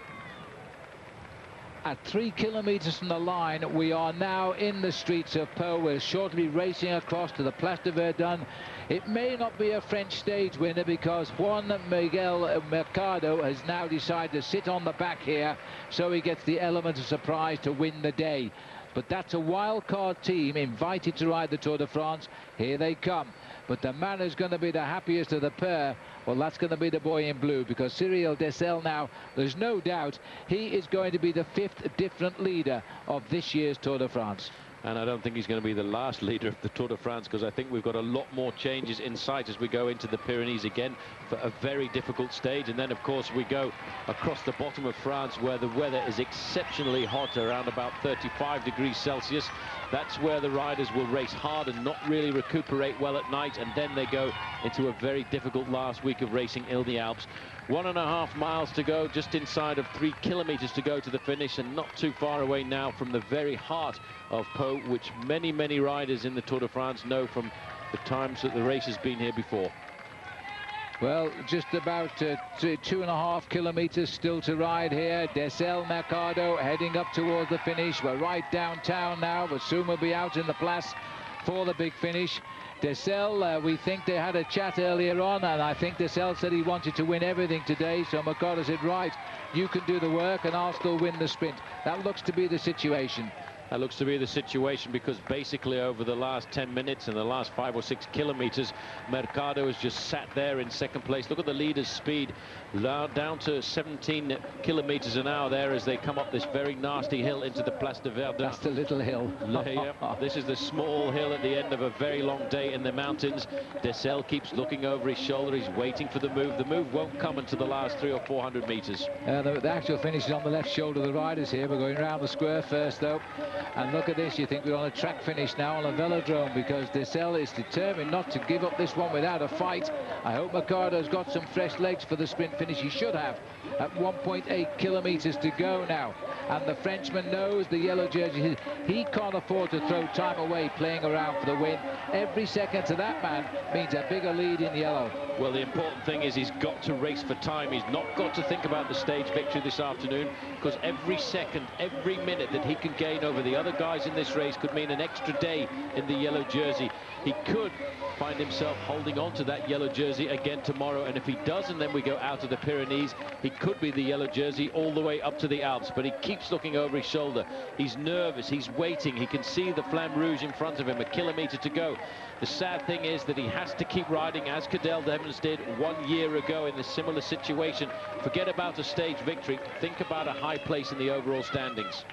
At 3 kilometers from the line, we are now in the streets of Pau. We're shortly racing across to the Place de Verdun. It may not be a French stage winner because Juan Miguel Mercado has now decided to sit on the back here, so he gets the element of surprise to win the day. But that's a wild card team invited to ride the Tour de France. Here they come. But the man who's going to be the happiest of the pair, well, that's going to be the boy in blue, because Cyril Dessel now, there's no doubt, he is going to be the 5th different leader of this year's Tour de France.
And I don't think he's going to be the last leader of the Tour de France, because I think we've got a lot more changes in sight as we go into the Pyrenees again for a very difficult stage. And then, of course, we go across the bottom of France, where the weather is exceptionally hot, around about 35 degrees Celsius. That's where the riders will race hard and not really recuperate well at night, and then they go into a very difficult last week of racing in the Alps. 1.5 miles to go, just inside of 3 kilometers to go to the finish, and not too far away now from the very heart of Pau, which many riders in the Tour de France know from the times that the race has been here before.
Well, just about 2.5 kilometers still to ride here. Dessel, Mercado heading up towards the finish. We're right downtown now, but soon we'll be out in the Place for the big finish. Dessel, we think they had a chat earlier on, and I think Dessel said he wanted to win everything today, so Mercado said, right, you can do the work and I'll still win the sprint. That looks to be the situation.
That looks to be the situation, because basically over the last 10 minutes and the last 5 or 6 kilometers, Mercado has just sat there in second place. Look at the leader's speed, down to 17 kilometers an hour there as they come up this very nasty hill into the Place de Verdun.
That's the little hill.
Yeah, this is the small hill at the end of a very long day in the mountains. Dessel keeps looking over his shoulder. He's waiting for the move. The move won't come until the last 300 or 400 meters.
The actual finish is on the left shoulder of the riders here. We're going around the square first, though. And look at this, you think we're on a track finish now on a velodrome, because Dessel is determined not to give up this one without a fight. I hope Mercado's got some fresh legs for the sprint finish. He should have, at 1.8 kilometers to go now. And the Frenchman knows, the yellow jersey, he can't afford to throw time away playing around for the win. Every second to that man means a bigger lead in yellow.
Well, the important thing is he's got to race for time. He's not got to think about the stage victory this afternoon, because every second, every minute that he can gain over the other guys in this race could mean an extra day in the yellow jersey. He could find himself holding on to that yellow jersey again tomorrow, and if he does, and then we go out of the Pyrenees, he could be the yellow jersey all the way up to the Alps. But he keeps looking over his shoulder. He's nervous, he's waiting. He can see the Flamme Rouge in front of him, a kilometer to go. The sad thing is that he has to keep riding, as Cadel Evans did 1 year ago in a similar situation. Forget about a stage victory, think about a high place in the overall standings.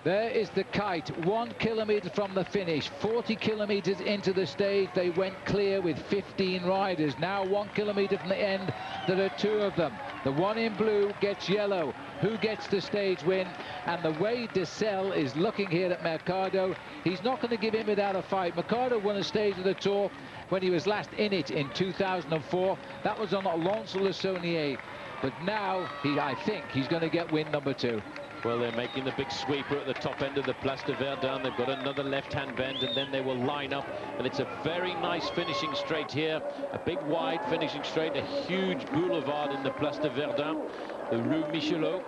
There is the kite, 1 kilometer from the finish, 40 kilometers into the stage. They went clear with 15 riders. Now 1 kilometer from the end, there are 2 of them. The one in blue gets yellow. Who gets the stage win? And the way Dessel is looking here at Mercado, he's not going to give in without a fight. Mercado won a stage of the Tour when he was last in it in 2004. That was on Lons-le-Saunier. But now, I think he's going to get win number 2.
Well, they're making the big sweeper at the top end of the Place de Verdun. They've got another left-hand bend, and then they will line up. And it's a very nice finishing straight here. A big, wide finishing straight. A huge boulevard in the Place de Verdun. The Rue Michelot.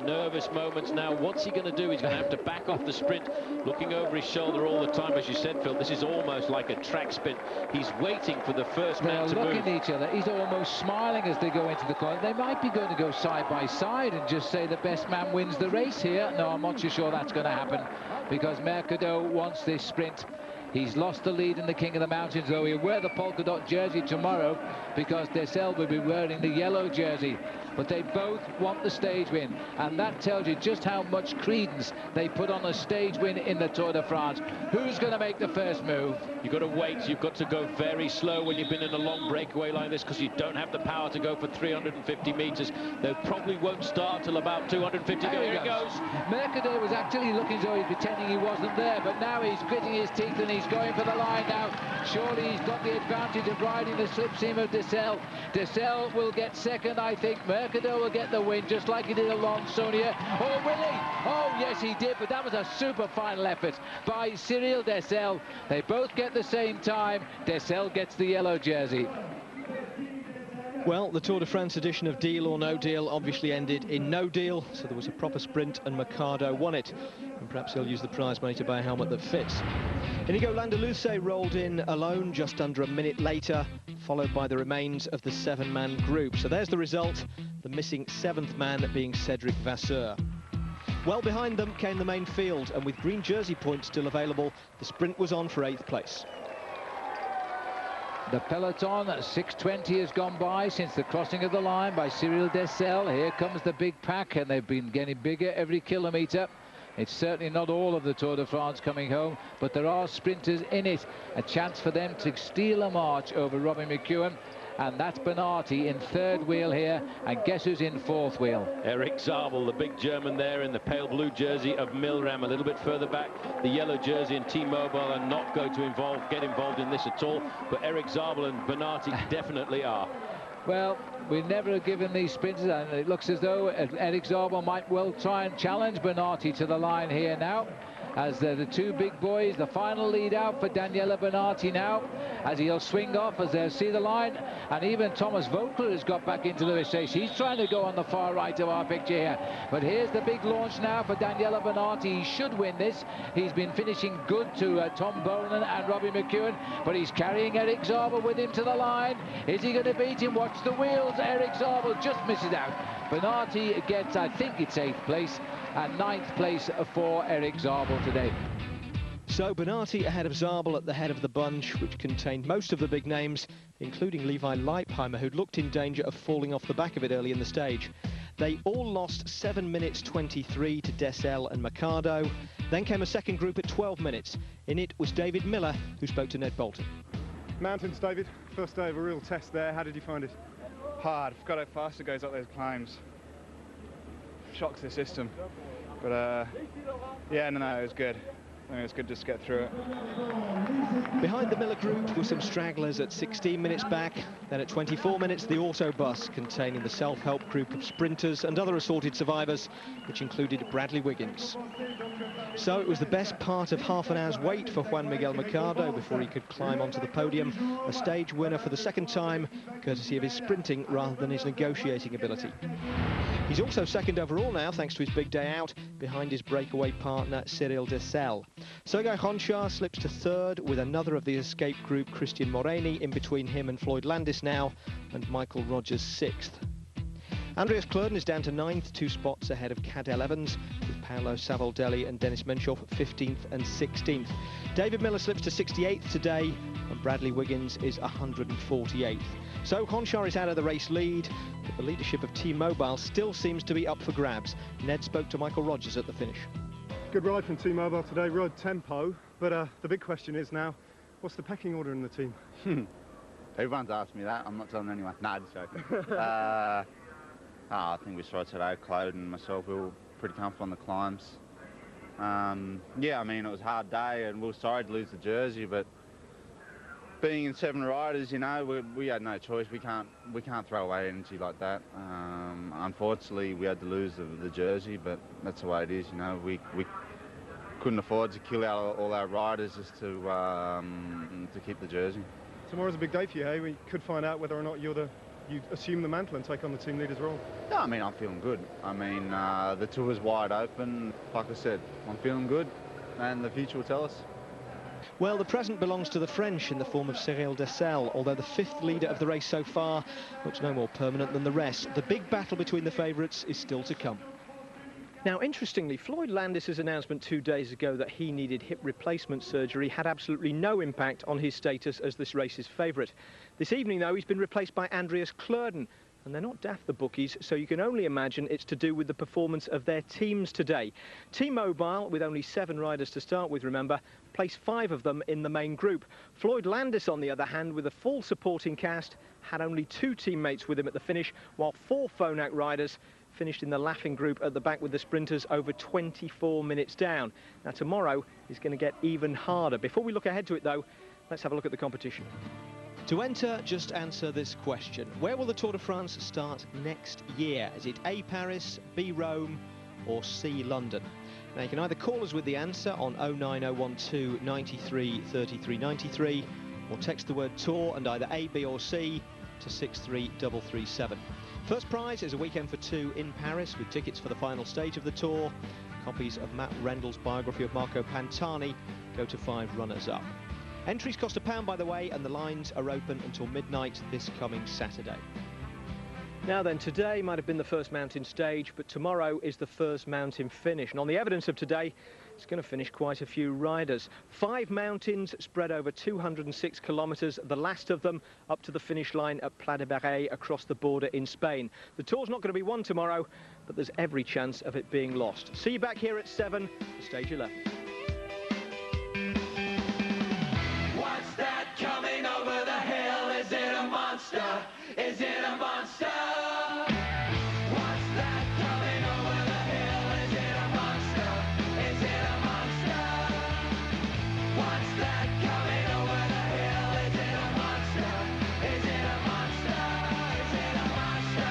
Nervous moments now. What's he going to do? He's going to have to back off the sprint, looking over his shoulder all the time. As you said, Phil, this is almost like a track sprint. He's waiting for the first man to move.
They're looking at each other. He's almost smiling as they go into the corner. They might be going to go side by side and just say the best man wins the race here. No, I'm not too sure that's going to happen, because Mercado wants this sprint. He's lost the lead in the King of the Mountains, though he'll wear the polka dot jersey tomorrow, because Dessel will be wearing the yellow jersey. But they both want the stage win, and that tells you just how much credence they put on a stage win in the Tour de France. Who's going to make the first move?
You've got to wait. You've got to go very slow when you've been in a long breakaway like this, because you don't have the power to go for 350 meters. They probably won't start till about 250. There he goes.
Mercado was actually looking as though he's pretending he wasn't there, but now he's gritting his teeth and he's going for the line now. Surely he's got the advantage of riding the slipseam of Dessel. Dessel will get second, I think. Mercado will get the win, just like he did along Sonia. Oh, will he? Oh, yes, he did, but that was a super final effort by Cyril Dessel. They both get the same time. Dessel gets the yellow jersey.
Well, the Tour de France edition of Deal or No Deal obviously ended in no deal, so there was a proper sprint and Mercado won it. And perhaps he'll use the prize money to buy a helmet that fits. Inigo Landaluce rolled in alone just under a minute later, followed by the remains of the 7-man group. So there's the result, the missing 7th man being Cedric Vasseur. Well behind them came the main field, and with green jersey points still available, the sprint was on for 8th place.
The peloton, 6:20 has gone by since the crossing of the line by Cyril Dessel. Here comes the big pack, and they've been getting bigger every kilometre. It's certainly not all of the Tour de France coming home, but there are sprinters in it. A chance for them to steal a march over Robbie McEwen. And that's Bernardi in 3rd wheel here, and guess who's in 4th wheel?
Eric Zabel, the big German there in the pale blue jersey of Milram. A little bit further back, the yellow jersey in T-Mobile are not going to get involved in this at all, but Eric Zabel and Bernardi definitely are.
Well, we never have given these sprinters, and it looks as though Eric Zabel might well try and challenge Bernardi to the line here now, as they're the two big boys. The final lead out for Daniele Bernardi now, as he'll swing off as they'll see the line. And even Thomas Vogler has got back into the race. He's trying to go on the far right of our picture here. But here's the big launch now for Daniele Bernardi. He should win this. He's been finishing good to Tom Bowlen and Robbie McEwen, but he's carrying Eric Zabel with him to the line. Is he going to beat him? Watch the wheels. Eric Zabel just misses out. Bernardi gets, I think it's 8th place, and 9th place for Eric Zabel today.
So Bernardi ahead of Zabel at the head of the bunch, which contained most of the big names, including Levi Leipheimer, who'd looked in danger of falling off the back of it early in the stage. They all lost 7 minutes 23 to Dessel and Mercado. Then came a second group at 12 minutes. In it was David Miller, who spoke to Ned Bolton.
Mountains, David. First day of a real test there. How did you find it?
Hard. Forgot how fast it goes up those climbs. Shocks the system. But yeah, no, it was good. I mean, it's good just to get through it.
Behind the Miller group were some stragglers at 16 minutes back. Then at 24 minutes, the Autobus, containing the self-help group of sprinters and other assorted survivors, which included Bradley Wiggins. So it was the best part of half an hour's wait for Juan Miguel Mercado before he could climb onto the podium. A stage winner for the second time, courtesy of his sprinting rather than his negotiating ability. He's also second overall now, thanks to his big day out, behind his breakaway partner, Cyril Dessel. Sergei Honchar slips to 3rd, with another of the escape group, Christian Moreni, in between him and Floyd Landis now, and Michael Rogers 6th. Andreas Klöden is down to 9th, 2 spots ahead of Cadel Evans, with Paolo Savoldelli and Dennis Menshoff 15th and 16th. David Miller slips to 68th today, and Bradley Wiggins is 148th. So Honchar is out of the race lead, but the leadership of T-Mobile still seems to be up for grabs. Ned spoke to Michael Rogers at the finish.
Good ride from T-Mobile today, rode tempo, but the big question is now, what's the pecking order in the team?
Everyone's asked me that. I'm not telling anyone. Nah, just joking. I think we saw today, Claude and myself, we were pretty comfortable on the climbs. Yeah, I mean, it was a hard day and we were sorry to lose the jersey, but being in 7 riders, you know, we had no choice. We can't throw away energy like that. Unfortunately, we had to lose the jersey, but that's the way it is, you know. We couldn't afford to kill all our riders just to keep the jersey.
Tomorrow's a big day for you, hey? We could find out whether or not you assume the mantle and take on the team leader's role.
No, I mean, I'm feeling good. I mean, the tour's wide open. Like I said, I'm feeling good, and the future will tell us.
Well, the present belongs to the French in the form of Cyril Dessel, although the 5th leader of the race so far looks no more permanent than the rest. The big battle between the favourites is still to come. Now, interestingly, Floyd Landis' announcement 2 days ago that he needed hip replacement surgery had absolutely no impact on his status as this race's favourite. This evening, though, he's been replaced by Andreas Klöden. And they're not daft, the bookies, so you can only imagine it's to do with the performance of their teams today. T-Mobile, with only 7 riders to start with, remember, placed 5 of them in the main group. Floyd Landis, on the other hand, with a full supporting cast, had only 2 teammates with him at the finish, while 4 Phonak riders finished in the laughing group at the back with the sprinters over 24 minutes down. Now, tomorrow is going to get even harder. Before we look ahead to it, though, let's have a look at the competition. To enter, just answer this question. Where will the Tour de France start next year? Is it A, Paris, B, Rome, or C, London? Now, you can either call us with the answer on 09012 93 33 93, or text the word Tour and either A, B, or C to 63337. First prize is a weekend for two in Paris with tickets for the final stage of the Tour. Copies of Matt Rendell's biography of Marco Pantani go to 5 runners-up. Entries cost £1, by the way, and the lines are open until midnight this coming Saturday.
Now then, today might have been the first mountain stage, but tomorrow is the first mountain finish. And on the evidence of today, it's going to finish quite a few riders. 5 mountains spread over 206 kilometres, the last of them up to the finish line at Pla de Barret across the border in Spain. The Tour's not going to be won tomorrow, but there's every chance of it being lost. See you back here at 7 for stage 11.
What's that coming over the hill? Is it a monster? Is it a monster? What's that coming over the hill? Is it a monster? Is it a monster? What's that coming over the hill? Is it a monster? Is it a monster? Is it a monster?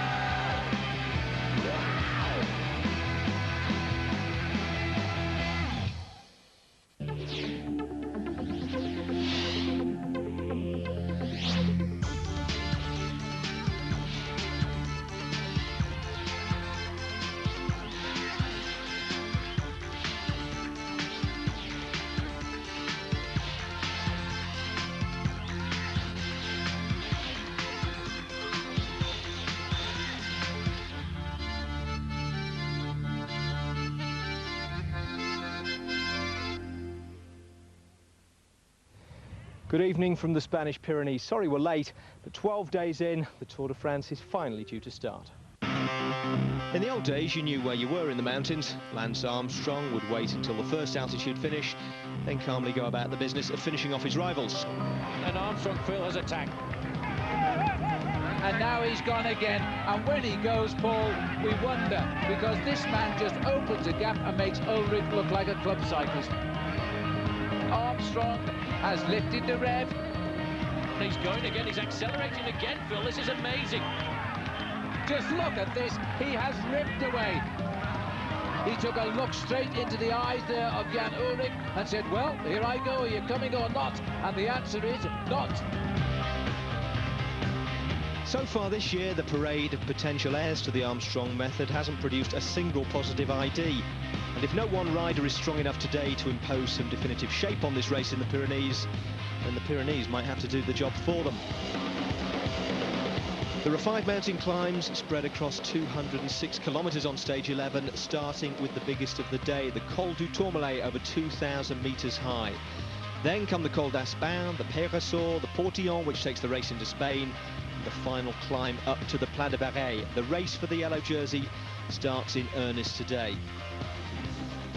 Good evening from the Spanish Pyrenees. Sorry we're late, but 12 days in, the Tour de France is finally due to start.
In the old days, you knew where you were in the mountains. Lance Armstrong would wait until the first altitude finish, then calmly go about the business of finishing off his rivals.
And Armstrong, Phil, has attacked. And now he's gone again, and when he goes, Paul, we wonder, because this man just opens a gap and makes Ulrich look like a club cyclist. Armstrong has lifted the rev.
He's going again, he's accelerating again, Phil, this is amazing.
Just look at this, he has ripped away. He took a look straight into the eyes there of Jan Ullrich and said, well, here I go, are you coming or not? And the answer is not.
So far this year, the parade of potential heirs to the Armstrong method hasn't produced a single positive ID. And if no one rider is strong enough today to impose some definitive shape on this race in the Pyrenees, then the Pyrenees might have to do the job for them. There are 5 mountain climbs spread across 206 kilometres on stage 11, starting with the biggest of the day, the Col du Tourmalet, over 2,000 metres high. Then come the Col d'Aspin, the Peyrassor, the Portillon, which takes the race into Spain, and the final climb up to the Pla de Barret. The race for the yellow jersey starts in earnest today.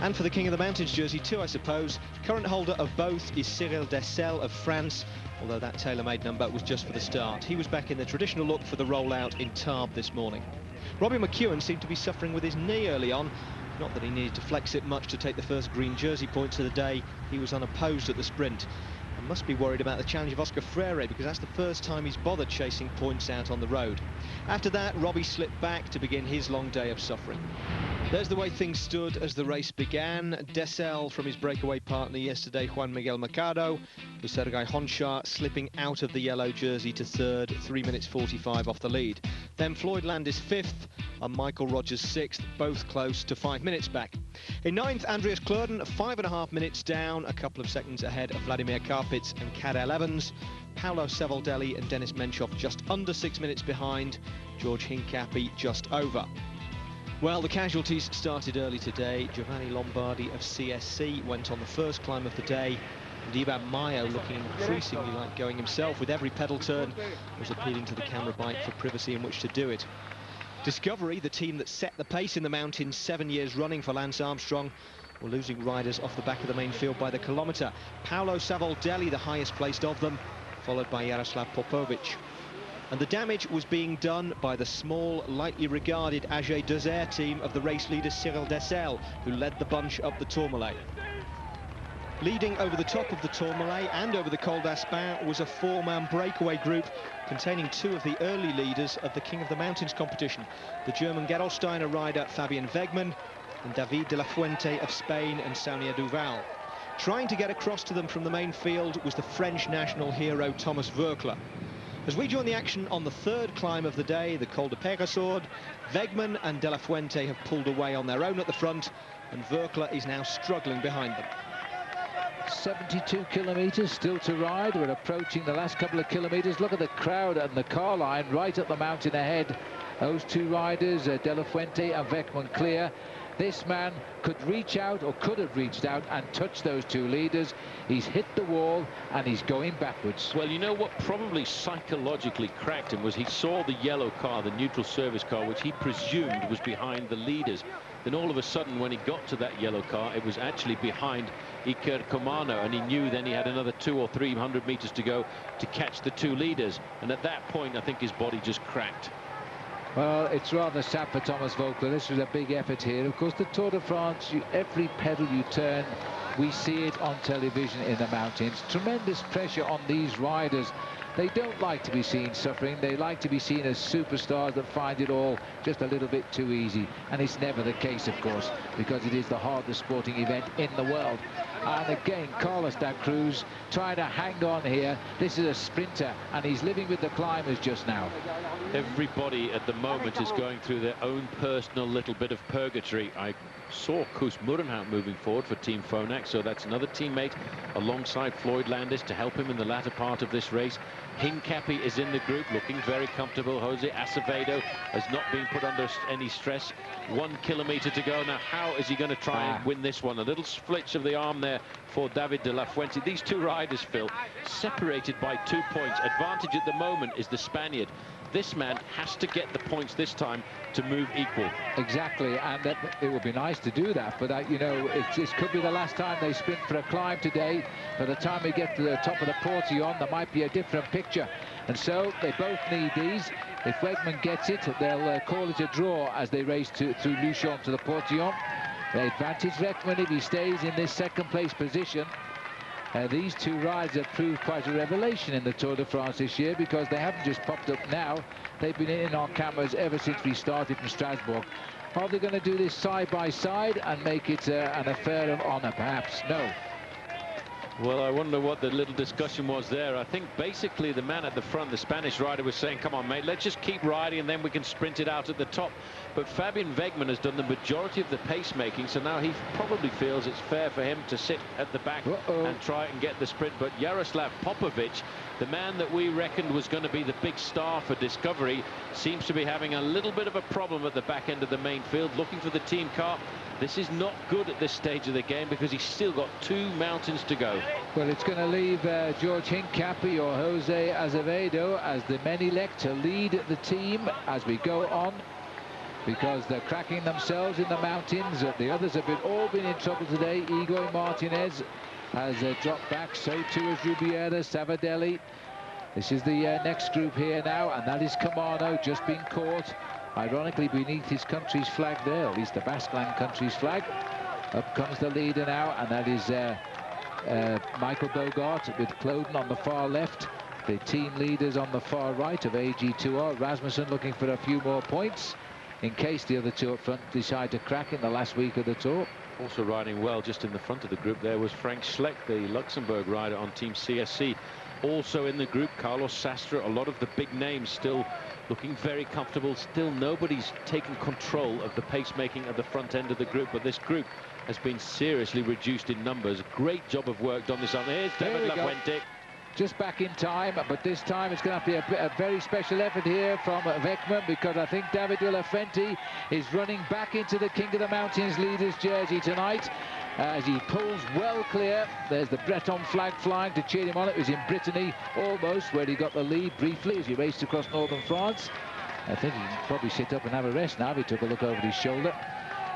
And for the King of the Mountains jersey too, I suppose. Current holder of both is Cyril Dessel of France, although that tailor-made number was just for the start. He was back in the traditional look for the rollout in Tarbes this morning. Robbie McEwen seemed to be suffering with his knee early on. Not that he needed to flex it much to take the first green jersey points of the day. He was unopposed at the sprint. And must be worried about the challenge of Oscar Freire, because that's the first time he's bothered chasing points out on the road. After that, Robbie slipped back to begin his long day of suffering. There's the way things stood as the race began. Dessel from his breakaway partner yesterday, Juan Miguel Mercado, with Sergei Honchar slipping out of the yellow jersey to third, 3 minutes 45 off the lead. Then Floyd Landis 5th and Michael Rogers 6th, both close to 5 minutes back. In 9th, Andreas Klöden, 5.5 minutes down, a couple of seconds ahead of Vladimir Karpitz and Karel Evans. Paolo Savoldelli and Denis Menchov just under 6 minutes behind, George Hincapie just over. Well, the casualties started early today. Giovanni Lombardi of CSC went on the first climb of the day, and Iban Mayo, looking increasingly like going himself with every pedal turn, was appealing to the camera bike for privacy in which to do it. Discovery, the team that set the pace in the mountains 7 years running for Lance Armstrong, were losing riders off the back of the main field by the kilometre. Paolo Savoldelli, the highest placed of them, followed by Jaroslav Popovic. And the damage was being done by the small, lightly regarded AG Dessert team of the race leader Cyril Dessel, who led the bunch up the Tourmalet. Leading over the top of the Tourmalet and over the Col d'Aspin was a 4-man breakaway group containing 2 of the early leaders of the King of the Mountains competition, the German Gerolsteiner rider Fabian Wegmann and David de la Fuente of Spain and Saunier Duval. Trying to get across to them from the main field was the French national hero Thomas Voeckler. As we join the action on the 3rd climb of the day, the Col de Peyresourde, Wegmann and de la Fuente have pulled away on their own at the front, and Voeckler is now struggling behind them.
72 kilometres still to ride. We're approaching the last couple of kilometres. Look at the crowd and the car line right up the mountain ahead. Those 2 riders, de la Fuente and Wegmann, clear. This man could reach out, or could have reached out and touched those 2 leaders. He's hit the wall and he's going backwards.
Well, you know what probably psychologically cracked him was he saw the yellow car, the neutral service car, which he presumed was behind the leaders. Then all of a sudden, when he got to that yellow car, it was actually behind Iker Komano, and he knew then he had another 200 or 300 meters to go to catch the 2 leaders. And at that point, I think his body just cracked.
Well, it's rather sad for Thomas Voeckler. This was a big effort here. Of course, the Tour de France, every pedal you turn, we see it on television in the mountains. Tremendous pressure on these riders. They don't like to be seen suffering. They like to be seen as superstars that find it all just a little bit too easy. And it's never the case, of course, because it is the hardest sporting event in the world. And again, Carlos da Cruz trying to hang on here. This is a sprinter, and he's living with the climbers just now.
Everybody at the moment is going through their own personal little bit of purgatory. I saw Koos Mourenhout moving forward for Team Phonak, so that's another teammate alongside Floyd Landis to help him in the latter part of this race. Hincapie is in the group, looking very comfortable. Jose Acevedo has not been put under any stress. 1 kilometer to go. Now, how is he going to try and win this one? A little flitch of the arm there for David de la Fuente. These 2 riders, Phil, separated by 2 points. Advantage at the moment is the Spaniard. This man has to get the points this time to move equal.
Exactly, and it would be nice to do that, but you know, this could be the last time they sprint for a climb today. By the time we get to the top of the Portillon, there might be a different picture, and so they both need these. If Wegmann gets it, they'll call it a draw as they race through Luchon to the Portillon. The advantage Wegmann if he stays in this 2nd place position. These 2 rides have proved quite a revelation in the Tour de France this year, because they haven't just popped up now. They've been in on cameras ever since we started from Strasbourg. Are they going to do this side by side and make it an affair of honour? Perhaps. No.
Well, I wonder what the little discussion was there. I think basically the man at the front, the Spanish rider, was saying, come on, mate, let's just keep riding and then we can sprint it out at the top. But Fabian Wegmann has done the majority of the pacemaking, so now he probably feels it's fair for him to sit at the back and try and get the sprint. But Jaroslav Popovic, the man that we reckoned was going to be the big star for Discovery, seems to be having a little bit of a problem at the back end of the main field, looking for the team car. This is not good at this stage of the game, because he's still got 2 mountains to go.
Well, it's going to leave George Hincapie or Jose Azevedo as the men elect to lead the team as we go on, because they're cracking themselves in the mountains. The others have all been in trouble today. Igor Martinez has dropped back, so too has Rubiera, Savadelli. This is the next group here now, and that is Komano, just been caught, ironically, beneath his country's flag there, at least the Basque-Land country's flag. Up comes the leader now, and that is Michael Bogart with Cloden on the far left. The team leaders on the far right of AG2R. Rasmussen looking for a few more points in case the other 2 up front decide to crack in the last week of the Tour.
Also riding well just in the front of the group there was Frank Schleck, the Luxembourg rider on Team CSC. Also in the group, Carlos Sastre. A lot of the big names still looking very comfortable. Still nobody's taken control of the pacemaking at the front end of the group, but this group has been seriously reduced in numbers. Great job of work done this on. Here's David La Fuente.
Just back in time, but this time it's going to have to be a very special effort here from Wegmann, because I think David de la Fuente is running back into the King of the Mountains leaders jersey tonight as he pulls well clear. There's the Breton flag flying to cheer him on. It was in Brittany almost where he got the lead briefly as he raced across northern France. I think he can probably sit up and have a rest now if he took a look over his shoulder.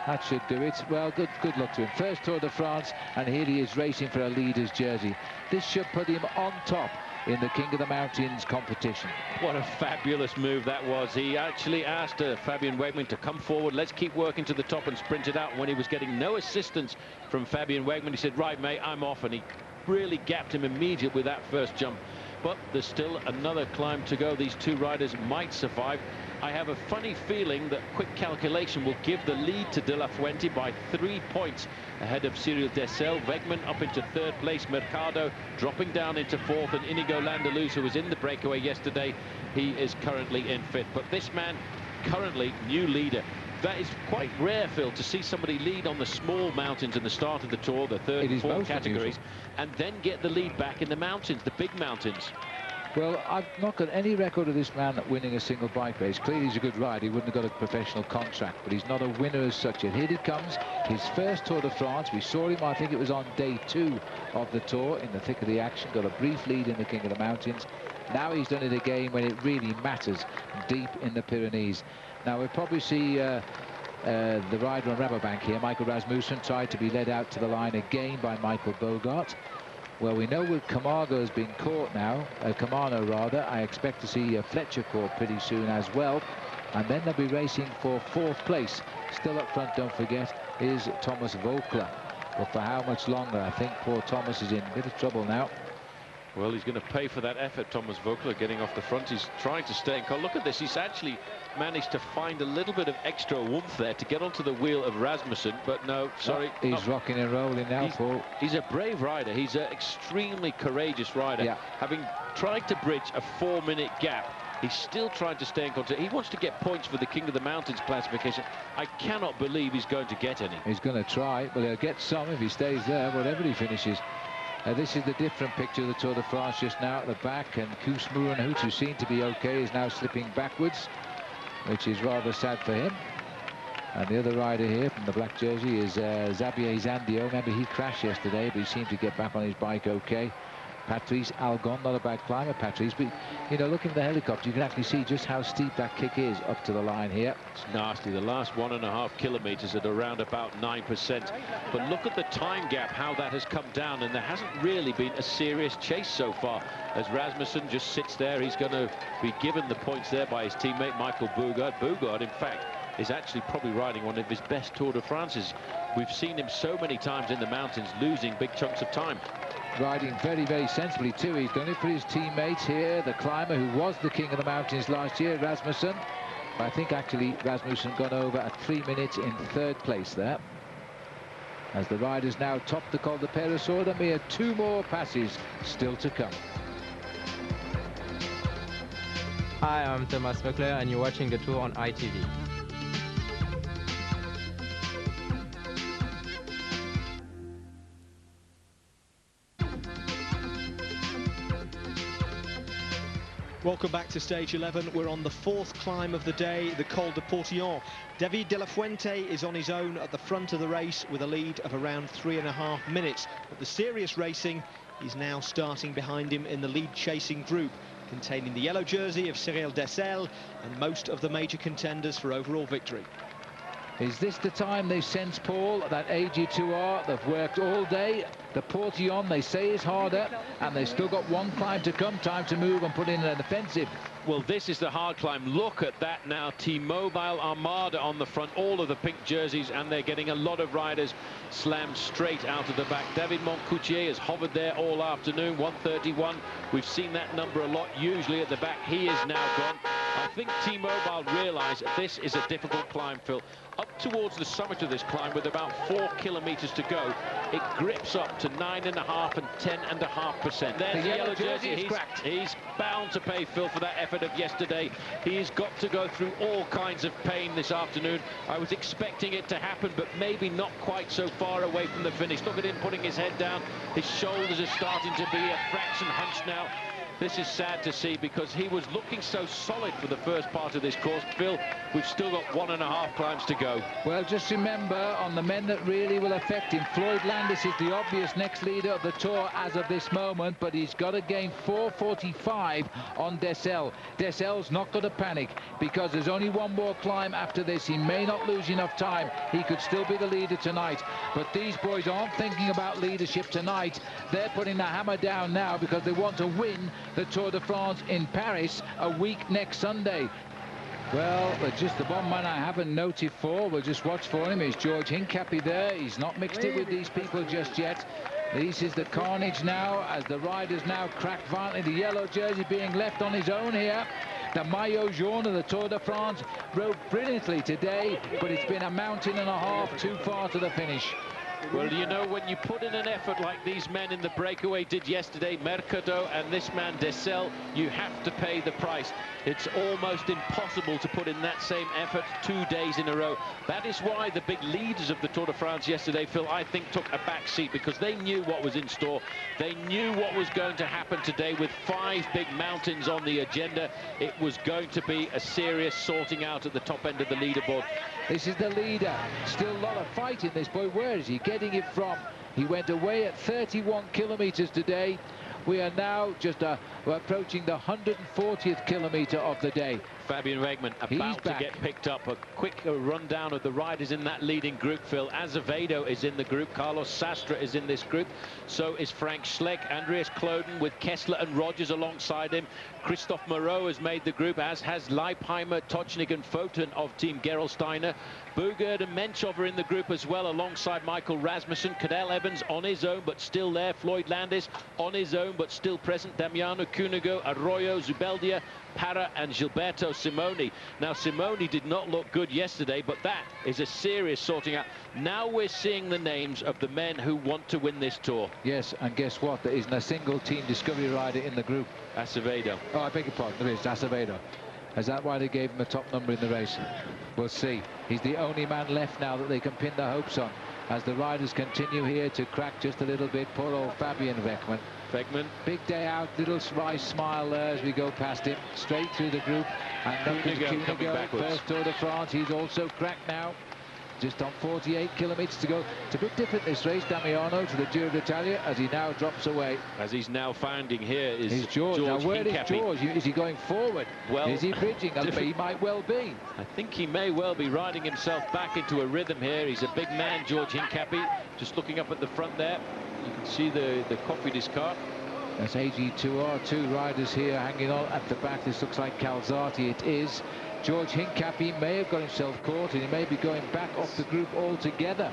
That should do it. Well, good luck to him. First Tour de France, and here he is racing for a leader's jersey. This should put him on top in the King of the Mountains competition.
What a fabulous move that was. He actually asked Fabian Wegman to come forward, let's keep working to the top, and sprint it out. When he was getting no assistance from Fabian Wegman, he said, right mate, I'm off, and he really gapped him immediately with that first jump. But there's still another climb to go. These two riders might survive. I have a funny feeling that quick calculation will give the lead to De La Fuente by 3 points ahead of Cyril Dessel. Wegman up into third place, Mercado dropping down into fourth, and Inigo Landaluz, who was in the breakaway yesterday, he is currently in fifth. But this man, currently new leader. That is quite rare, Phil, to see somebody lead on the small mountains in the start of the Tour, the third and fourth categories, and then get the lead back in the mountains, the big mountains.
Well, I've not got any record of this man winning a single bike race. Clearly he's a good rider. He wouldn't have got a professional contract, but he's not a winner as such yet. Here he comes, his first Tour de France. We saw him, I think it was on day 2 of the Tour, in the thick of the action. Got a brief lead in the King of the Mountains. Now he's done it again when it really matters, deep in the Pyrenees. Now we'll probably see the rider on Rabobank here, Michael Rasmussen, tried to be led out to the line again by Michael Bogart. Well, we know that Camargo has been caught now, Camano rather. I expect to see Fletcher caught pretty soon as well. And then they'll be racing for 4th place. Still up front, don't forget, is Thomas Voeckler. But for how much longer? I think poor Thomas is in a bit of trouble now.
Well, he's going to pay for that effort, Thomas Voeckler, getting off the front. He's trying to stay in control. Look at this. He's actually managed to find a little bit of extra oomph there to get onto the wheel of Rasmussen. But no, sorry.
He's rocking and rolling now, Paul.
He's a brave rider. He's an extremely courageous rider.
Yeah.
Having tried to bridge a 4-minute gap, he's still trying to stay in control. He wants to get points for the King of the Mountains classification. I cannot believe he's going to get any.
He's going to try, but he'll get some if he stays there, whatever he finishes. This is the different picture of the Tour de France just now at the back, and Koos Moerenhout, who seemed to be okay, is now slipping backwards, which is rather sad for him. And the other rider here from the black jersey is Xavier Zandio. Remember, he crashed yesterday, but he seemed to get back on his bike okay. Patrice Algon, not a bad climber, Patrice, but you know, looking at the helicopter, you can actually see just how steep that kick is up to the line here.
It's nasty. The last 1.5 kilometers at around about 9%. But look at the time gap, how that has come down, and there hasn't really been a serious chase so far. As Rasmussen just sits there, he's going to be given the points there by his teammate Michael Bogart. Bogart, in fact, is actually probably riding one of his best Tour de France's. We've seen him so many times in the mountains, losing big chunks of time.
Riding very, very sensibly too. He's done it for his teammates here. The climber who was the King of the Mountains last year, Rasmussen. I think actually Rasmussen gone over at 3 minutes in 3rd place there. As the riders now top the Col de Peyresourde, a mere 2 more passes still to come.
Hi, I'm Thomas Voeckler, and you're watching the Tour on ITV.
Welcome back to stage 11. We're on the 4th climb of the day, the Col de Portillon. David de la Fuente is on his own at the front of the race with a lead of around 3.5 minutes. But the serious racing is now starting behind him in the lead chasing group, containing the yellow jersey of Cyril Dessel and most of the major contenders for overall victory.
Is this the time they sense, Paul, that AG2R, they've worked all day. The Portillon, they say, is harder, and they've still got 1 climb to come. Time to move and put in an offensive.
Well, this is the hard climb. Look at that now. T-Mobile Armada on the front, all of the pink jerseys, and they're getting a lot of riders slammed straight out of the back. David Moncoutier has hovered there all afternoon, 131. We've seen that number a lot, usually at the back. He is now gone. I think T-Mobile realise this is a difficult climb, Phil. Up towards the summit of this climb with about 4 kilometres to go, it grips up to 9.5 and 10.5%. There's the yellow jersey.
Is cracked.
He's bound to pay, Phil, for that effort of yesterday. He's got to go through all kinds of pain this afternoon. I was expecting it to happen, but maybe not quite so far away from the finish. Look at him putting his head down. His shoulders are starting to be a fraction hunched now. This is sad to see because he was looking so solid for the first part of this course. Phil, we've still got 1.5 climbs to go.
Well, just remember, on the men that really will affect him, Floyd Landis is the obvious next leader of the Tour as of this moment, but he's got to gain 4:45 on Dessel. Dessel's not going to panic because there's only 1 more climb after this. He may not lose enough time. He could still be the leader tonight, but these boys aren't thinking about leadership tonight. They're putting the hammer down now because they want to win the Tour de France in Paris a week next Sunday. Well, just the one man I haven't noted for, we'll just watch for him, is George Hincapie there. He's not mixed it with these people just yet. This is the carnage now, as the riders now crack violently. The yellow jersey being left on his own here. The Maillot Jaune of the Tour de France rode brilliantly today, but it's been a mountain and a half too far to the finish.
Well, you know, when you put in an effort like these men in the breakaway did yesterday, Mercado and this man Dessel, you have to pay the price. It's almost impossible to put in that same effort 2 days in a row. That is why the big leaders of the Tour de France yesterday, Phil, I think took a back seat, because they knew what was in store. They knew what was going to happen today with 5 big mountains on the agenda. It was going to be a serious sorting out at the top end of the leaderboard.
This is the leader. Still a lot of fight in this boy. Where is he getting it from? He went away at 31 kilometers today. We are now just we're approaching the 140th kilometer of the day.
Fabian Wegman about to get picked up. A quick rundown of the riders in that leading group, Phil. Azevedo is in the group. Carlos Sastre is in this group. So is Frank Schleck. Andreas Kloden with Kessler and Rogers alongside him. Christophe Moreau has made the group, as has Leipheimer, Tocznik and Foten of Team Gerolsteiner. Bugert and Menchov are in the group as well, alongside Michael Rasmussen. Cadel Evans on his own, but still there. Floyd Landis on his own, but still present. Damiano Cunego, Arroyo, Zubeldia, Parra and Gilberto Simoni. Now, Simoni did not look good yesterday, but that is a serious sorting out. Now we're seeing the names of the men who want to win this tour.
Yes, and guess what? There isn't a single Team Discovery rider in the group.
Acevedo.
Oh, I beg your pardon. There is Acevedo. Is that why they gave him a top number in the race? We'll see. He's the only man left now that they can pin their hopes on, as the riders continue here to crack just a little bit. Poor old Fabian Wegman. Big day out, little wry smile there as we go past him, straight through the group. And up to Cunego, first Tour de France. He's also cracked now. Just on 48 kilometers to go. It's a bit different this race, Damiano, to the Giro d'Italia, as he now drops away.
As he's now finding here is
George. Now, where is George? Is he going forward?
Well,
is he bridging? He might well be.
I think he may well be riding himself back into a rhythm here. He's a big man, George Hincapie. Just looking up at the front there, you can see the Cofidis car.
That's AG2R, 2 riders here hanging on at the back. This looks like Calzati. It is. George Hincapie may have got himself caught, and he may be going back off the group altogether.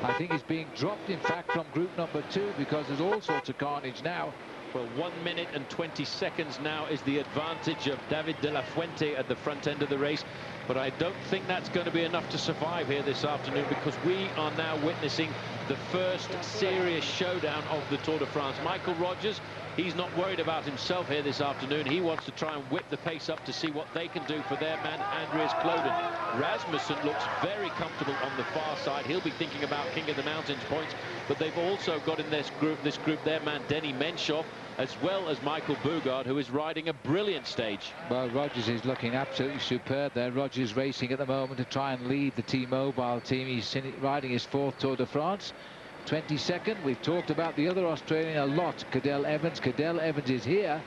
I think he's being dropped, in fact, from group number 2, because there's all sorts of carnage now.
Well, 1 minute and 20 seconds now is the advantage of David de la Fuente at the front end of the race. But I don't think that's going to be enough to survive here this afternoon, because we are now witnessing the first serious showdown of the Tour de France. Michael Rogers, he's not worried about himself here this afternoon. He wants to try and whip the pace up to see what they can do for their man, Andreas Kloden. Rasmussen looks very comfortable on the far side. He'll be thinking about King of the Mountains points, but they've also got in this group their man, Denny Menchov, as well as Michael Bugard, who is riding a brilliant stage.
Well, Rogers is looking absolutely superb there. Rogers racing at the moment to try and lead the T-Mobile team. He's riding his 4th Tour de France. 22nd. We've talked about the other Australian a lot, Cadel Evans. Cadel Evans is here,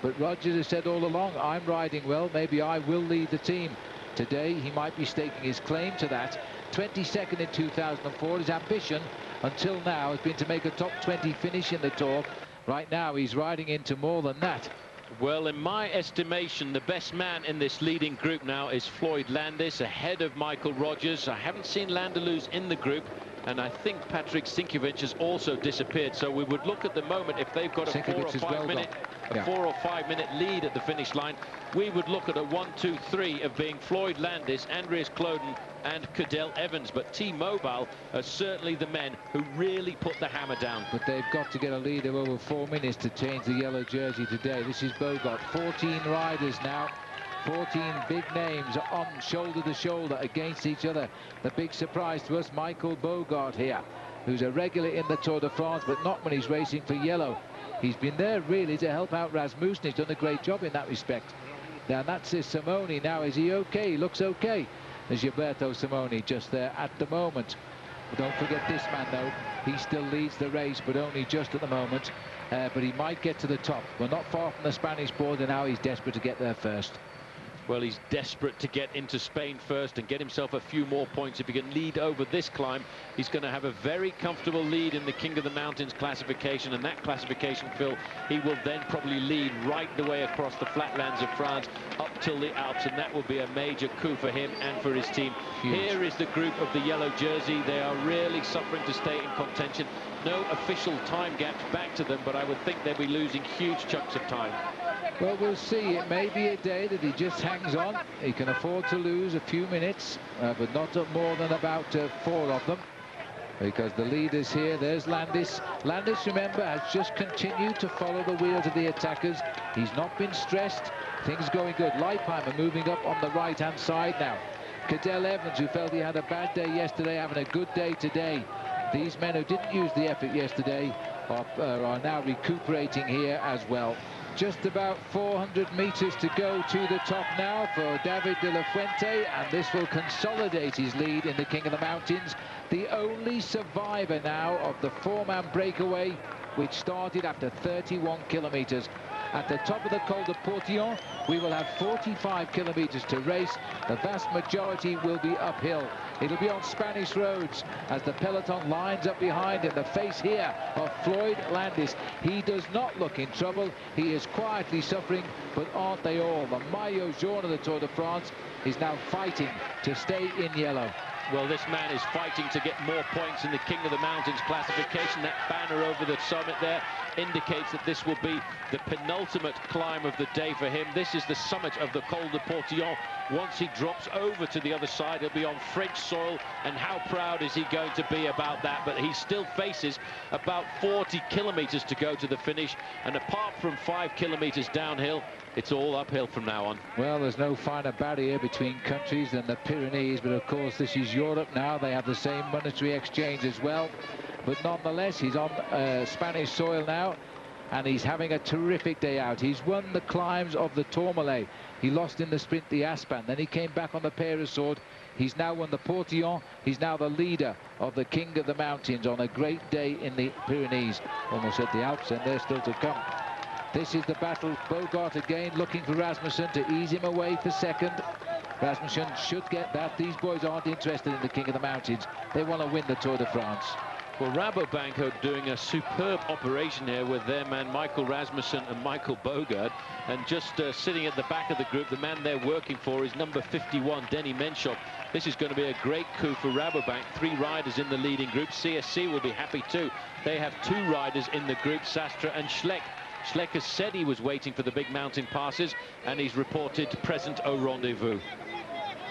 but Rogers has said all along, I'm riding well, maybe I will lead the team. Today, he might be staking his claim to that. 22nd in 2004. His ambition until now has been to make a top 20 finish in the Tour. Right now, he's riding into more than that.
Well, in my estimation, the best man in this leading group now is Floyd Landis, ahead of Michael Rogers. I haven't seen Landeluz in the group, and I think Patrick Sinkiewicz has also disappeared. So we would look at the moment, if they've got a 4 or 5 minute lead at the finish line, we would look at a 1, 2, 3 of being Floyd Landis, Andreas Kloden and Cadel Evans. But T-Mobile are certainly the men who really put the hammer down.
But they've got to get a lead of over 4 minutes to change the yellow jersey today. This is Bogart. 14 riders now. 14 big names on shoulder to shoulder against each other. The big surprise to us, Michael Bogart here, who's a regular in the Tour de France, but not when he's racing for yellow. He's been there really to help out Rasmussen. He's done a great job in that respect. Now that's his Simoni. Now, is he okay? He looks okay. There's Gilberto Simoni just there at the moment. But don't forget this man, though. He still leads the race, but only just at the moment. But he might get to the top. We're not far from the Spanish border now. He's desperate to get there first.
Well, he's desperate to get into Spain first and get himself a few more points. If he can lead over this climb, he's going to have a very comfortable lead in the King of the Mountains classification, and that classification, Phil, he will then probably lead right the way across the flatlands of France up till the Alps, and that will be a major coup for him and for his team.
Huge.
Here is the group of the yellow jersey. They are really suffering to stay in contention. No official time gaps back to them, but I would think they'll be losing huge chunks of time.
Well, we'll see. It may be a day that he just hangs on. He can afford to lose a few minutes, but not more than about 4 of them, because the leaders here, there's Landis. Landis, remember, has just continued to follow the wheels of the attackers. He's not been stressed. Things going good. Leipheimer moving up on the right-hand side now. Cadel Evans, who felt he had a bad day yesterday, having a good day today. These men who didn't use the effort yesterday are now recuperating here as well. Just about 400 meters to go to the top now for David de la Fuente, and this will consolidate his lead in the King of the Mountains. The only survivor now of the 4-man breakaway, which started after 31 kilometers. At the top of the Col de Portillon, we will have 45 kilometers to race. The vast majority will be uphill. It'll be on Spanish roads as the peloton lines up behind in the face here of Floyd Landis. He does not look in trouble. He is quietly suffering, but aren't they all? The maillot jaune of the Tour de France is now fighting to stay in yellow.
Well, this man is fighting to get more points in the King of the Mountains classification. That banner over the summit there indicates that this will be the penultimate climb of the day for him. This is the summit of the Col de Portillon. Once he drops over to the other side, he'll be on French soil, and how proud is he going to be about that? But he still faces about 40 kilometers to go to the finish, and apart from 5 kilometers downhill, it's all uphill from now on.
Well, there's no finer barrier between countries than the Pyrenees, but of course this is Europe now. They have the same monetary exchange as well, but nonetheless he's on Spanish soil now, and he's having a terrific day out. He's won the climbs of the Tourmalet. He lost in the sprint the Aspan, then he came back on the Peyresourde. He's now won the Portillon. He's now the leader of the King of the Mountains on a great day in the Pyrenees. Almost at the Alps, and they're still to come. This is the battle. Bogart again looking for Rasmussen to ease him away for second. Rasmussen should get that. These boys aren't interested in the King of the Mountains. They want to win the Tour de France.
Well, Rabobank are doing a superb operation here with their man Michael Rasmussen and Michael Bogart, and just sitting at the back of the group, the man they're working for is number 51, Denny Menschop. This is going to be a great coup for Rabobank. 3 riders in the leading group. CSC will be happy too. They have 2 riders in the group, Sastre and Schleck. Schleck has said he was waiting for the big mountain passes, and he's reported present au rendezvous.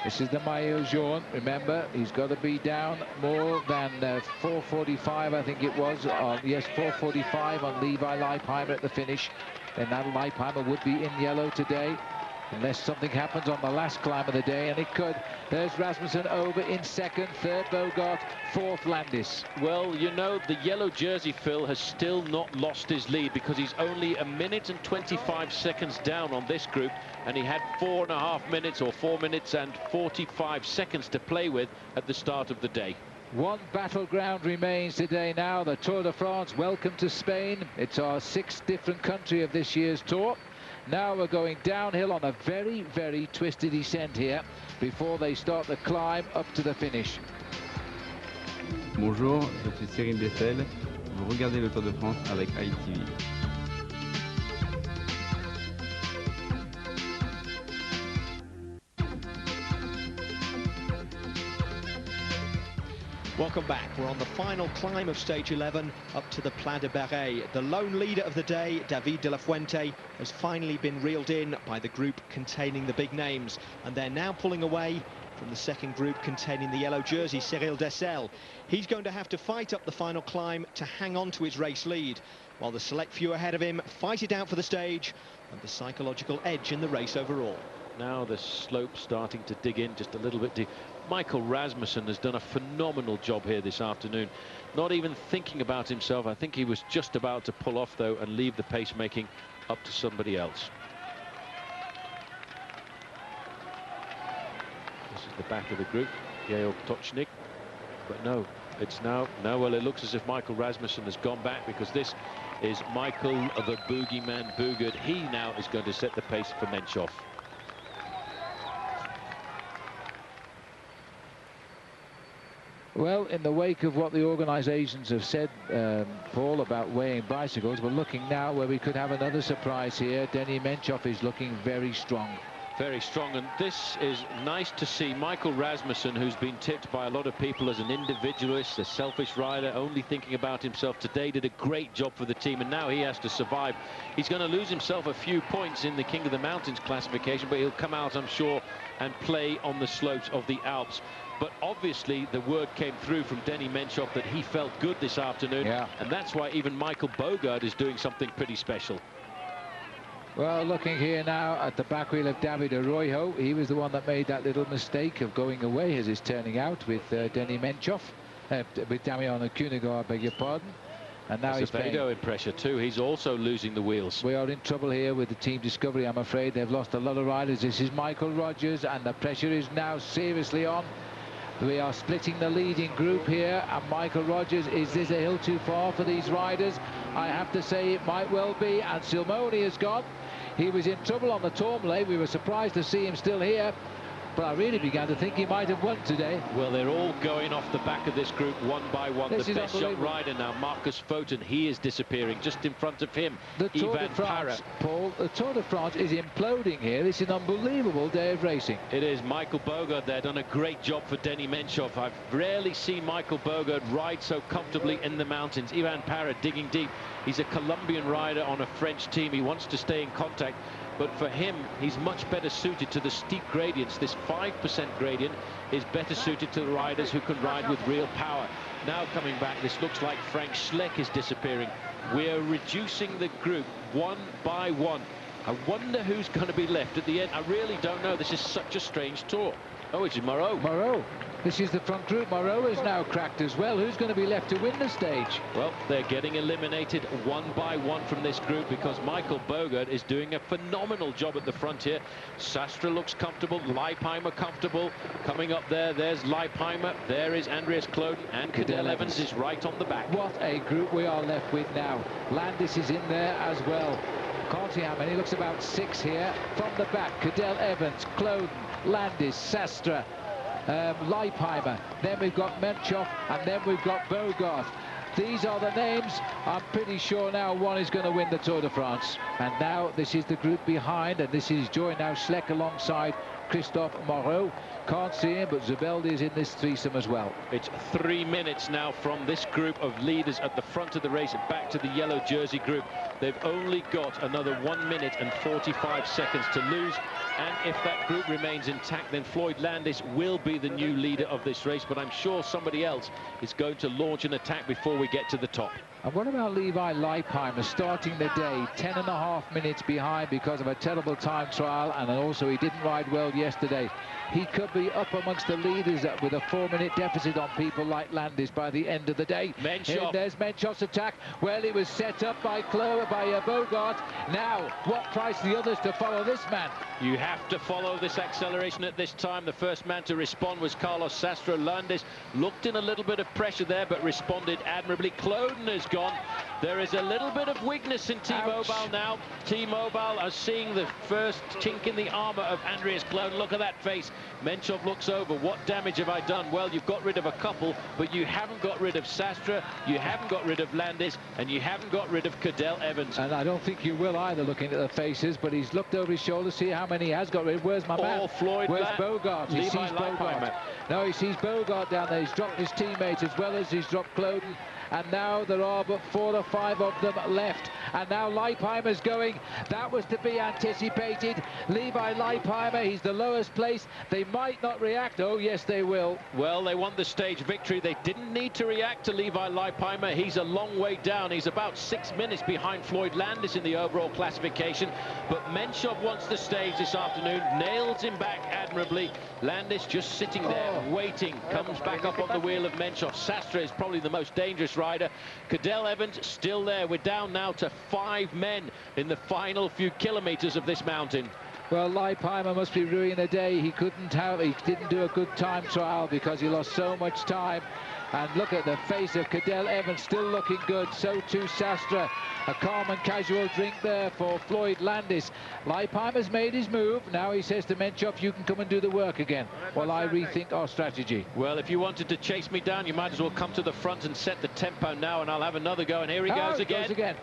This is the maillot jaune. Remember, he's got to be down more than 4:45, I think it was. Yes, 4:45 on Levi Leipheimer at the finish. Then that Leipheimer would be in yellow today, unless something happens on the last climb of the day, and it could. There's Rasmussen over in second, third Bogart, fourth Landis.
Well, you know, the yellow jersey, Phil, has still not lost his lead, because he's only 1 minute and 25 seconds down on this group, and he had 4.5 minutes or 4 minutes and 45 seconds to play with at the start of the day.
One battleground remains today now, the Tour de France. Welcome to Spain. It's our 6th different country of this year's Tour. Now we're going downhill on a very, very twisted descent here before they start the climb up to the finish.
Bonjour, je suis Cyril Dessel. Vous regardez le Tour de France avec ITV.
Welcome back. We're on the final climb of stage 11 up to the Pla de Barret. The lone leader of the day, David de la Fuente, has finally been reeled in by the group containing the big names, and they're now pulling away from the second group containing the yellow jersey, Cyril Dessel. He's going to have to fight up the final climb to hang on to his race lead, while the select few ahead of him fight it out for the stage and the psychological edge in the race overall.
Now the slope starting to dig in just a little bit deep. Michael Rasmussen has done a phenomenal job here this afternoon, not even thinking about himself. I think he was just about to pull off though and leave the pacemaking up to somebody else. This is the back of the group, Georg Tocznik, but no, it's now, well, it looks as if Michael Rasmussen has gone back, because this is Michael the Boogeyman Bogart. He now is going to set the pace for Menschov.
Well, in the wake of what the organisations have said, Paul, about weighing bicycles, we're looking now where we could have another surprise here. Denny Menchov is looking very strong.
Very strong, and this is nice to see. Michael Rasmussen, who's been tipped by a lot of people as an individualist, a selfish rider, only thinking about himself, today did a great job for the team, and now he has to survive. He's going to lose himself a few points in the King of the Mountains classification, but he'll come out, I'm sure, and play on the slopes of the Alps. But obviously the word came through from Denny Menchov that he felt good this afternoon, and that's why even Michael Bogard is doing something pretty special.
Well, looking here now at the back wheel of David Arroyo, he was the one that made that little mistake of going away, as is turning out, with Denny Menchov, with Damiano Cunego, I beg your pardon. And now he's playing
in pressure too. He's also losing the wheels.
We are in trouble here with the Team Discovery, I'm afraid. They've lost a lot of riders. This is Michael Rogers, and the pressure is now seriously on. We are splitting the leading group here, and Michael Rogers, is this a hill too far for these riders? I have to say it might well be, and Silmoni has gone. He was in trouble on the Tourmalet. We were surprised to see him still here, but I really began to think he might have won today.
Well, they're all going off the back of this group one by one. The best young rider now, Marcus Foten, he is disappearing. Just in front of him,
the Tour
Ivan
de France,
Parra.
Paul, the Tour de France is imploding here. This is an unbelievable day of racing.
It is. Michael Bogard there, done a great job for Denny Menchov. I've rarely seen Michael Bogard ride so comfortably in the mountains. Ivan Parra digging deep. He's a Colombian rider on a French team. He wants to stay in contact. But for him, he's much better suited to the steep gradients. This 5% gradient is better suited to the riders who can ride with real power. Now coming back, this looks like Frank Schleck is disappearing. We're reducing the group one by one. I wonder who's going to be left at the end. I really don't know. This is such a strange tour. Oh, it's Moreau.
Moreau. This is the front group. Moreau is now cracked as well. Who's going to be left to win the stage?
Well, they're getting eliminated one by one from this group because Michael Bogard is doing a phenomenal job at the front here. Sastre looks comfortable. Leipheimer comfortable. Coming up there, there's Leipheimer. There is Andreas Kloden, and Cadel Evans is right on the back.
What a group we are left with now. Landis is in there as well. Can't see how many. Looks about 6 here. From the back, Cadel Evans, Kloden, Landis, Sastre, Leipheimer, then we've got Menchov, and then we've got Bogard. These are the names. I'm pretty sure now one is going to win the Tour de France. And now this is the group behind, and this is Joy now Schleck alongside Christophe Moreau. Can't see him, but Zubeldi is in this threesome as well.
It's 3 minutes now from this group of leaders at the front of the race back to the yellow jersey group. They've only got another 1 minute and 45 seconds to lose. And if that group remains intact, then Floyd Landis will be the new leader of this race. But I'm sure somebody else is going to launch an attack before we get to the top.
And what about Levi Leipheimer starting the day 10.5 minutes behind because of a terrible time trial, and also he didn't ride well yesterday. He could be up amongst the leaders with a 4-minute deficit on people like Landis by the end of the day.
Menchov.
There's Menchov's attack. Well, it was set up by Bogard. Now, what price the others to follow this man?
You have to follow this acceleration at this time. The first man to respond was Carlos Sastre. Landis looked in a little bit of pressure there, but responded admirably. Kloden has gone. There is a little bit of weakness in T-Mobile now. T-Mobile are seeing the first chink in the armor of Andreas Kloden. Look at that face. Menchov looks over. What damage have I done? Well, you've got rid of a couple, but you haven't got rid of Sastre, you haven't got rid of Landis, and you haven't got rid of Cadel Evans.
And I don't think you will either, looking at the faces, but he's looked over his shoulder, see how many he has got rid of. Where's my man?
Floyd.
Where's Bogard? He sees Bogard. No, he sees Bogard down there. He's dropped his teammates as well as he's dropped Kloden. And now there are but 4 or 5 of them left. And now Leipheimer's going. That was to be anticipated. Levi Leipheimer, he's the lowest place. They might not react. Oh, yes, they will.
Well, they won the stage victory. They didn't need to react to Levi Leipheimer. He's a long way down. He's about 6 minutes behind Floyd Landis in the overall classification. But Menchov wants the stage this afternoon. Nails him back admirably. Landis just sitting there, waiting. Comes back up on the wheel of Menchov. Sastre is probably the most dangerous rider. Cadel Evans still there. We're down now to 5 men in the final few kilometers of this mountain.
Well, Leipheimer must be ruining the day. He didn't do a good time trial because he lost so much time. And look at the face of Cadel Evans, still looking good. So too Sastre. A calm and casual drink there for Floyd Landis. Leipheimer's made his move. Now he says to Menchov, you can come and do the work again while I rethink our strategy.
Well, if you wanted to chase me down, you might as well come to the front and set the tempo now, and I'll have another go. And here he goes again.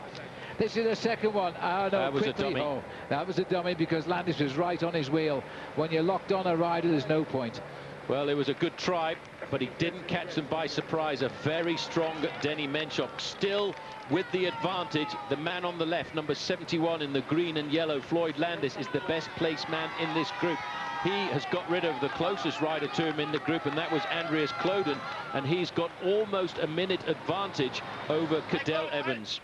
This is the second one. No,
that was
quickly.
a dummy.
Oh, that was a dummy because Landis was right on his wheel. When you're locked on a rider, there's no point.
Well, it was a good try, but he didn't catch them by surprise. A very strong Denny Menchov, still with the advantage. The man on the left, number 71 in the green and yellow, Floyd Landis, is the best placed man in this group. He has got rid of the closest rider to him in the group, and that was Andreas Kloden, and he's got almost a minute advantage over Cadel Evans.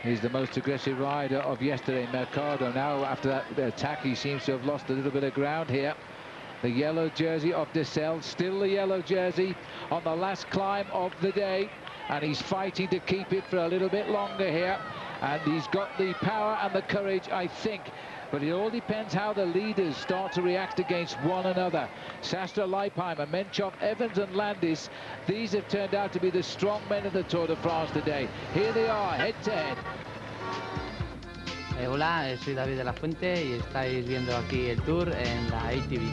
He's the most aggressive rider of yesterday, Mercado. Now, after that attack, he seems to have lost a little bit of ground here. The yellow jersey of Dessel, still the yellow jersey on the last climb of the day. And he's fighting to keep it for a little bit longer here. And he's got the power and the courage, I think. But it all depends how the leaders start to react against one another. Sastre, Leipheimer, Menchov, Evans and Landis. These have turned out to be the strong men of the Tour de France today. Here they are, head to head.
Hola, soy David de la Fuente y estáis viendo aquí el Tour en la ATV.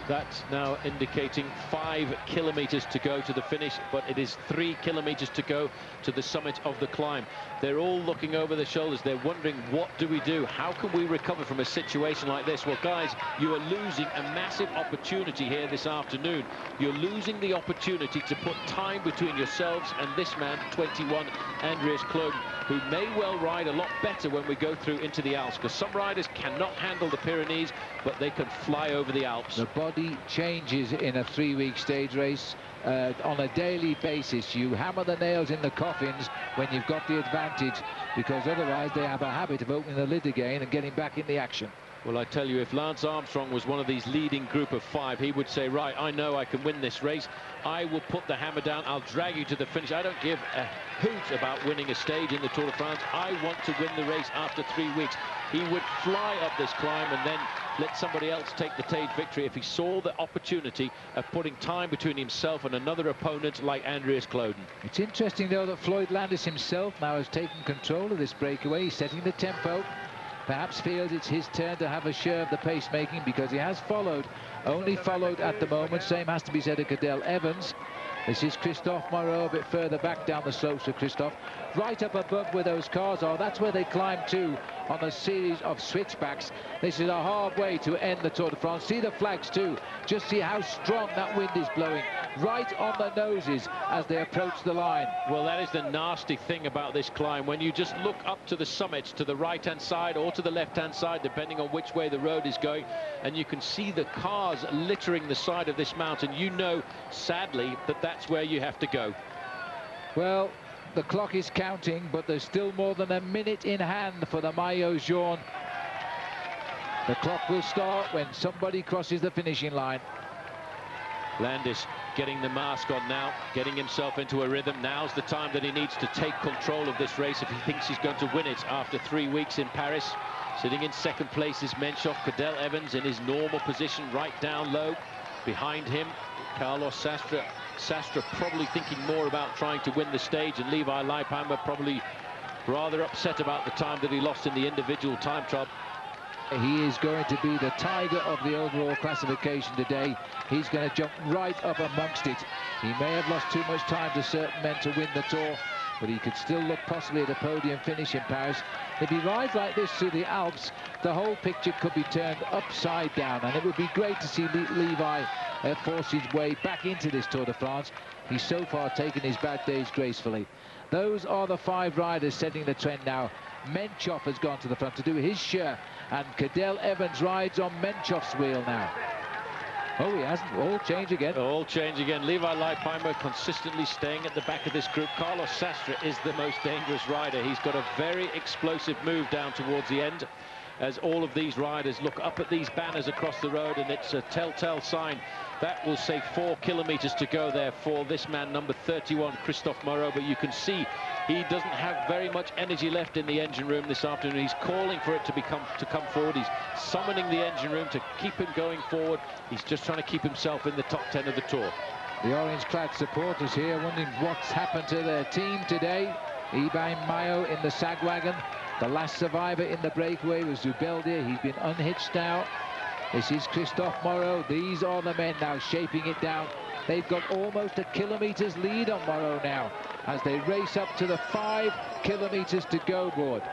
That's now indicating 5 kilometers to go to the finish, but it is 3 kilometers to go to the summit of the climb. They're all looking over their shoulders. They're wondering, what do we do? How can we recover from a situation like this? Well, guys, you are losing a massive opportunity here this afternoon. You're losing the opportunity to put time between yourselves and this man, 21, Andreas Kloden, who may well ride a lot better when we go through into the Alps, because some riders cannot handle the Pyrenees, but they can fly over the Alps.
The body changes in a 3-week stage race on a daily basis. You hammer the nails in the coffins when you've got the advantage, because otherwise they have a habit of opening the lid again and getting back in the action.
Well, I tell you, if Lance Armstrong was one of these leading group of 5, he would say, right, I know I can win this race. I will put the hammer down. I'll drag you to the finish. I don't give a hoot about winning a stage in the Tour de France. I want to win the race after 3 weeks. He would fly up this climb and then let somebody else take the stage victory if he saw the opportunity of putting time between himself and another opponent like Andreas Kloden.
It's interesting, though, that Floyd Landis himself now has taken control of this breakaway. He's setting the tempo. Perhaps feels it's his turn to have a share of the pacemaking, because he has only followed at the moment. Same has to be said of Cadel Evans. This is Christophe Moreau a bit further back down the slopes of Christophe. Right up above where those cars are, that's where they climb to on a series of switchbacks. This is a hard way to end the Tour de France. See the flags too. Just see how strong that wind is blowing. Right on the noses as they approach the line.
Well, that is the nasty thing about this climb. When you just look up to the summit, to the right-hand side or to the left-hand side, depending on which way the road is going, and you can see the cars littering the side of this mountain, you know, sadly, that that's where you have to go.
Well, the clock is counting, but there's still more than a minute in hand for the Maillot Jaune. The clock will start when somebody crosses the finishing line.
Landis getting the mask on now, getting himself into a rhythm. Now's the time that he needs to take control of this race if he thinks he's going to win it after 3 weeks in Paris. Sitting in second place is Menchov. Cadel Evans in his normal position, right down low. Behind him, Carlos Sastre. Sastre probably thinking more about trying to win the stage, and Levi Leipheimer probably rather upset about the time that he lost in the individual time trial.
He is going to be the tiger of the overall classification today. He's going to jump right up amongst it. He may have lost too much time to certain men to win the Tour, but he could still look possibly at a podium finish in Paris. If he rides like this through the Alps, the whole picture could be turned upside down, and it would be great to see Levi force his way back into this Tour de France. He's so far taken his bad days gracefully. Those are the 5 riders setting the trend now. Menchov has gone to the front to do his share, and Cadel Evans rides on Menchov's wheel now. Oh, he hasn't. All change again.
All change again. Levi Leipheimer consistently staying at the back of this group. Carlos Sastre is the most dangerous rider. He's got a very explosive move down towards the end. as all of these riders look up at these banners across the road, and it's a telltale sign. That will say 4 kilometers to go there for this man, number 31, Christophe Moreau. But you can see he doesn't have very much energy left in the engine room this afternoon. He's calling for it to come forward. He's summoning the engine room to keep him going forward. He's just trying to keep himself in the top 10 of the Tour.
The orange-clad supporters here wondering what's happened to their team today. Iban Mayo in the sag wagon. The last survivor in the breakaway was Zubeldia. He's been unhitched now. This is Christophe Moreau. These are the men now shaping it down. They've got almost a kilometer's lead on Moreau now as they race up to the 5 kilometers to go board.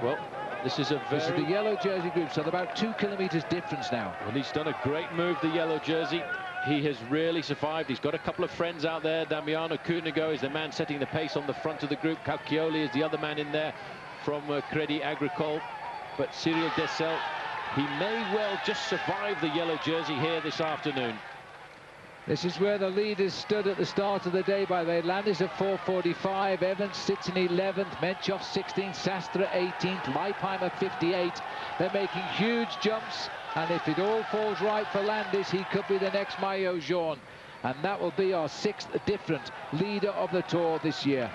Well, this is
the yellow jersey group, so about 2 kilometers difference now.
Well, he's done a great move, the yellow jersey. He has really survived. He's got a couple of friends out there. Damiano Cunego is the man setting the pace on the front of the group. Cacchioli is the other man in there from Crédit Agricole. But Cyril Dessel, he may well just survive the yellow jersey here this afternoon.
This is where the leaders stood at the start of the day, by the way. Landis at 4:45, Evans sits in 11th, Menchov 16th, Sastre 18th, Leipheimer 58. They're making huge jumps, and if it all falls right for Landis, he could be the next Maillot Jaune. And that will be our 6th different leader of the Tour this year.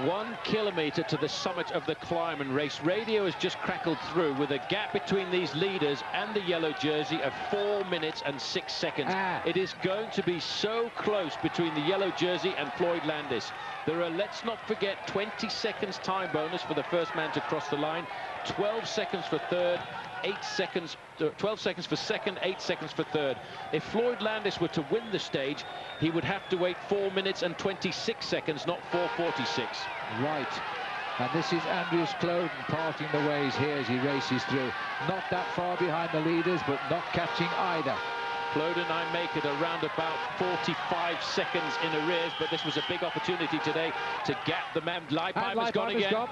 1 kilometer to the summit of the climb, and race radio has just crackled through with a gap between these leaders and the yellow jersey of 4 minutes and 6 seconds. It is going to be so close between the yellow jersey and Floyd Landis. There are, let's not forget, 20 seconds time bonus for the first man to cross the line, 12 seconds for third, 12 seconds for second, 8 seconds for third. If Floyd Landis were to win the stage, he would have to wait 4 minutes and 26 seconds, not 4:46.
Right. And this is Andreas Kloden parting the ways here as he races through. Not that far behind the leaders, but not catching either.
Kloden, I make it around about 45 seconds in arrears, but this was a big opportunity today to gap the man. Leipheimer's gone again.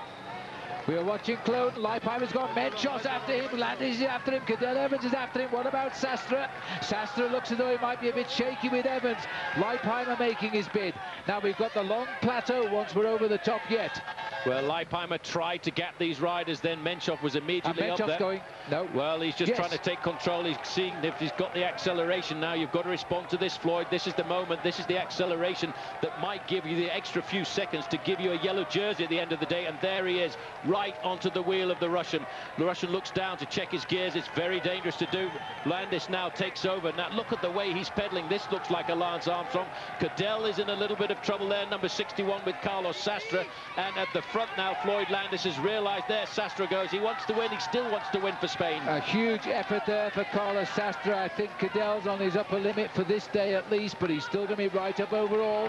We are watching Kloden. Leipheimer's got Menchos after him. Landis is after him. Cadel Evans is after him. What about Sastre? Sastre looks as though he might be a bit shaky with Evans. Leipheimer making his bid. Now we've got the long plateau once we're over the top yet.
Well, Leipheimer tried to gap these riders, then Menchov was immediately up there.
Going, no.
Well, he's just trying to take control. He's seeing if he's got the acceleration now. You've got to respond to this, Floyd. This is the moment. This is the acceleration that might give you the extra few seconds to give you a yellow jersey at the end of the day. And there he is, right onto the wheel of the Russian. The Russian looks down to check his gears. It's very dangerous to do. Landis now takes over. Now look at the way he's pedaling. This looks like a Lance Armstrong. Cadel is in a little bit of trouble there, number 61 with Carlos Sastre. And at the front now, Floyd Landis has realised there Sastre goes. He wants to win. He still wants to win for Spain.
A huge effort there for Carlos Sastre. I think Cadel's on his upper limit for this day at least, but he's still going to be right up overall.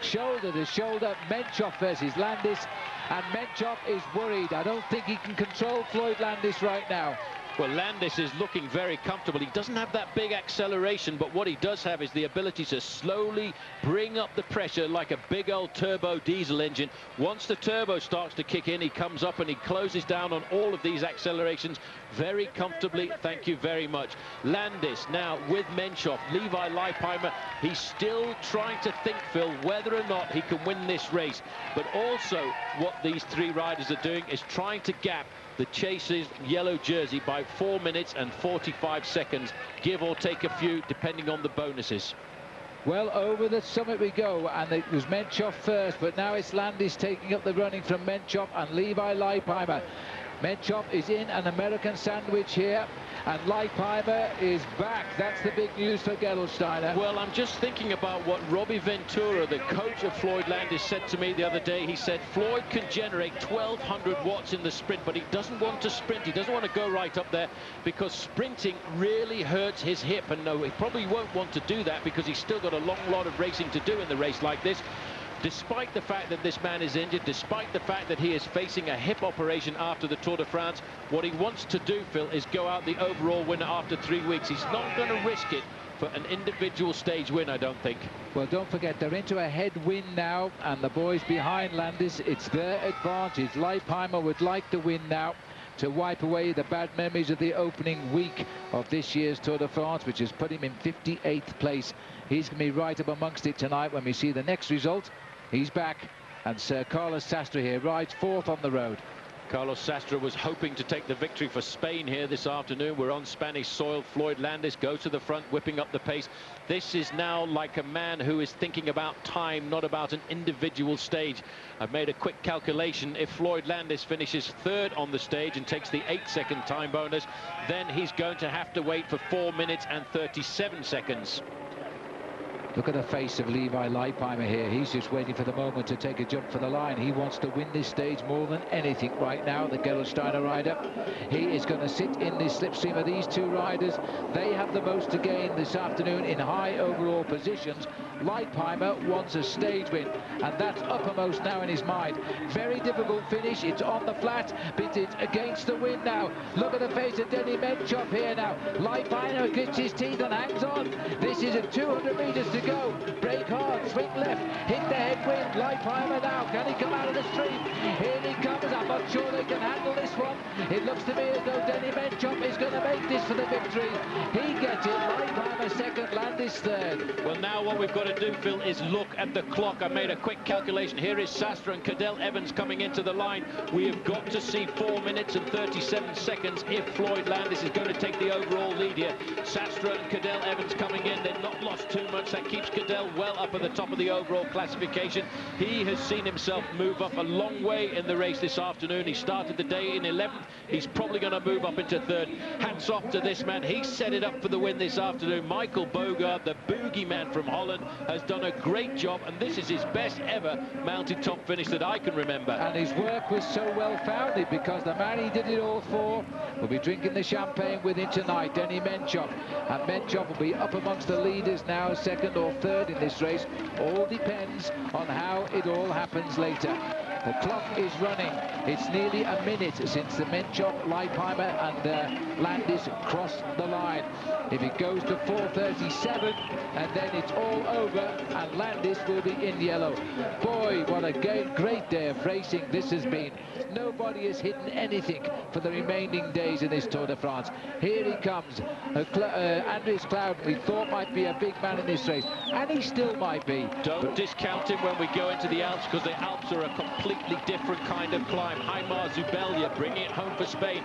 Shoulder to shoulder, Menchov versus Landis, and Menchov is worried. I don't think he can control Floyd Landis right now.
Well, Landis is looking very comfortable. He doesn't have that big acceleration, but what he does have is the ability to slowly bring up the pressure like a big old turbo diesel engine. Once the turbo starts to kick in, he comes up and he closes down on all of these accelerations very comfortably. Thank you very much. Landis now with Menchov, Levi Leipheimer. He's still trying to think, Phil, whether or not he can win this race. But also what these three riders are doing is trying to gap the Chase's yellow jersey by 4 minutes and 45 seconds, give or take a few, depending on the bonuses.
Well, over the summit we go, and it was Menchov first, but now it's Landis taking up the running from Menchov and Levi Leipheimer. Menchov is in an American sandwich here, and Leipheimer is back. That's the big news for Gerolsteiner.
Well, I'm just thinking about what Robbie Ventura, the coach of Floyd Landis, said to me the other day. He said Floyd can generate 1,200 watts in the sprint, but he doesn't want to sprint. He doesn't want to go right up there because sprinting really hurts his hip. And no, he probably won't want to do that because he's still got a long lot of racing to do in the race like this. Despite the fact that this man is injured, despite the fact that he is facing a hip operation after the Tour de France, what he wants to do, Phil, is go out the overall winner after 3 weeks. He's not going to risk it for an individual stage win, I don't think.
Well, don't forget, they're into a headwind now, and the boys behind Landis, it's their advantage. Leipheimer would like to win now to wipe away the bad memories of the opening week of this year's Tour de France, which has put him in 58th place. He's going to be right up amongst it tonight when we see the next result. He's back, and Sir Carlos Sastre here rides fourth on the road.
Carlos Sastre was hoping to take the victory for Spain here this afternoon. We're on Spanish soil. Floyd Landis goes to the front, whipping up the pace. This is now like a man who is thinking about time, not about an individual stage. I've made a quick calculation. If Floyd Landis finishes third on the stage and takes the 8-second time bonus, then he's going to have to wait for 4 minutes and 37 seconds.
Look at the face of Levi Leipheimer here. He's just waiting for the moment to take a jump for the line. He wants to win this stage more than anything right now, the Gerolsteiner rider. He is going to sit in this slipstream of these two riders. They have the most to gain this afternoon in high overall positions. Leipheimer wants a stage win, and that's uppermost now in his mind. Very difficult finish. It's on the flat, but it's against the wind now. Look at the face of Denny Menchov here now. Leipheimer grits his teeth and hangs on. This is at 200 meters to go. Brake hard, swing left, hit the headwind. Leipheimer now, can he come out of the stream? Here he comes. I'm not sure they can handle this one. It looks to me as though Denny Menchov is going to make this for the victory. He gets it. Leipheimer second, Landis third.
Well, now what we've got to do, Phil, is look at the clock. I made a quick calculation. Here is Sastre and Cadel Evans coming into the line. We have got to see 4 minutes and 37 seconds if Floyd Landis is going to take the overall lead here. Sastre and Cadel Evans coming in. They've not lost too much. That keeps Cadel well up at the top of the overall classification. He has seen himself move up a long way in the race this afternoon. He started the day in 11th. He's probably going to move up into third. Hats off to this man. He set it up for the win this afternoon. Michael Bogart, the boogeyman from Holland, has done a great job, and this is his best ever mounted top finish that I can remember.
And his work was so well founded, because the man he did it all for will be drinking the champagne with him tonight, Denny Menchov. And Menchov will be up amongst the leaders now, second or third in this race. All depends on how it all happens later. The clock is running. It's nearly a minute since the Menchov, Leipheimer and Landis crossed the line. If it goes to 4:37, and then it's all over, and Landis will be in yellow. Boy, what a great day of racing this has been. Nobody has hidden anything for the remaining days in this Tour de France. Here he comes. Andries Cloud, we thought might be a big man in this race, and he still might be.
Don't discount him when we go into the Alps, because the Alps are a completely different kind of climb. Heimar Zubeldia bringing it home for Spain.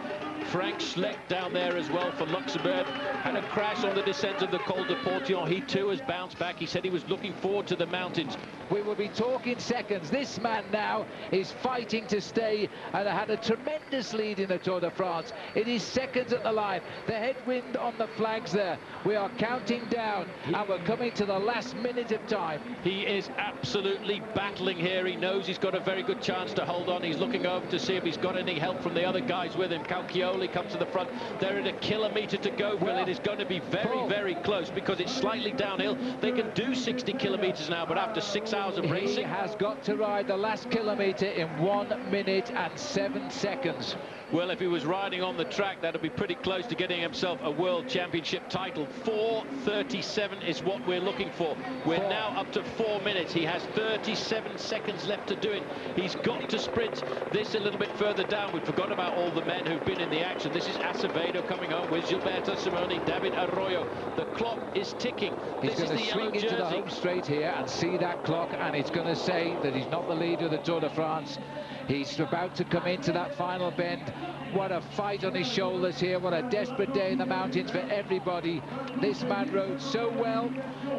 Frank Schleck down there as well for Luxembourg. Had a crash on the descent of the Col de Portillon. He too has bounced back. He said he was looking forward to the mountains.
We will be talking seconds. This man now is fighting to stay and had a tremendous lead in the Tour de France. It is seconds at the line. The headwind on the flags there. We are counting down, and we're coming to the last minute of time.
He is absolutely battling here. He knows he's got a very good chance to hold on. He's looking over to see if he's got any help from the other guys with him. Cauchioli comes to the front. They're at a kilometre to go, Phil. It is going to be very, very close, because it's slightly downhill. They can do 60 kilometres now, but after 6 hours of racing...
He has got to ride the last kilometre in 1 minute and 7 seconds.
Well, if he was riding on the track, that'd be pretty close to getting himself a World Championship title. 4:37 is what we're looking for. We're now up to 4 minutes. He has 37 seconds left to do it. He's got to sprint this a little bit further down. We forgot about all the men who've been in the action. This is Acevedo coming home with Gilberto Simoni, David Arroyo. The clock is ticking.
He's going to swing into the home straight here and see that clock, and it's going to say that he's not the leader of the Tour de France. He's about to come into that final bend. What a fight on his shoulders here. What a desperate day in the mountains for everybody. This man rode so well.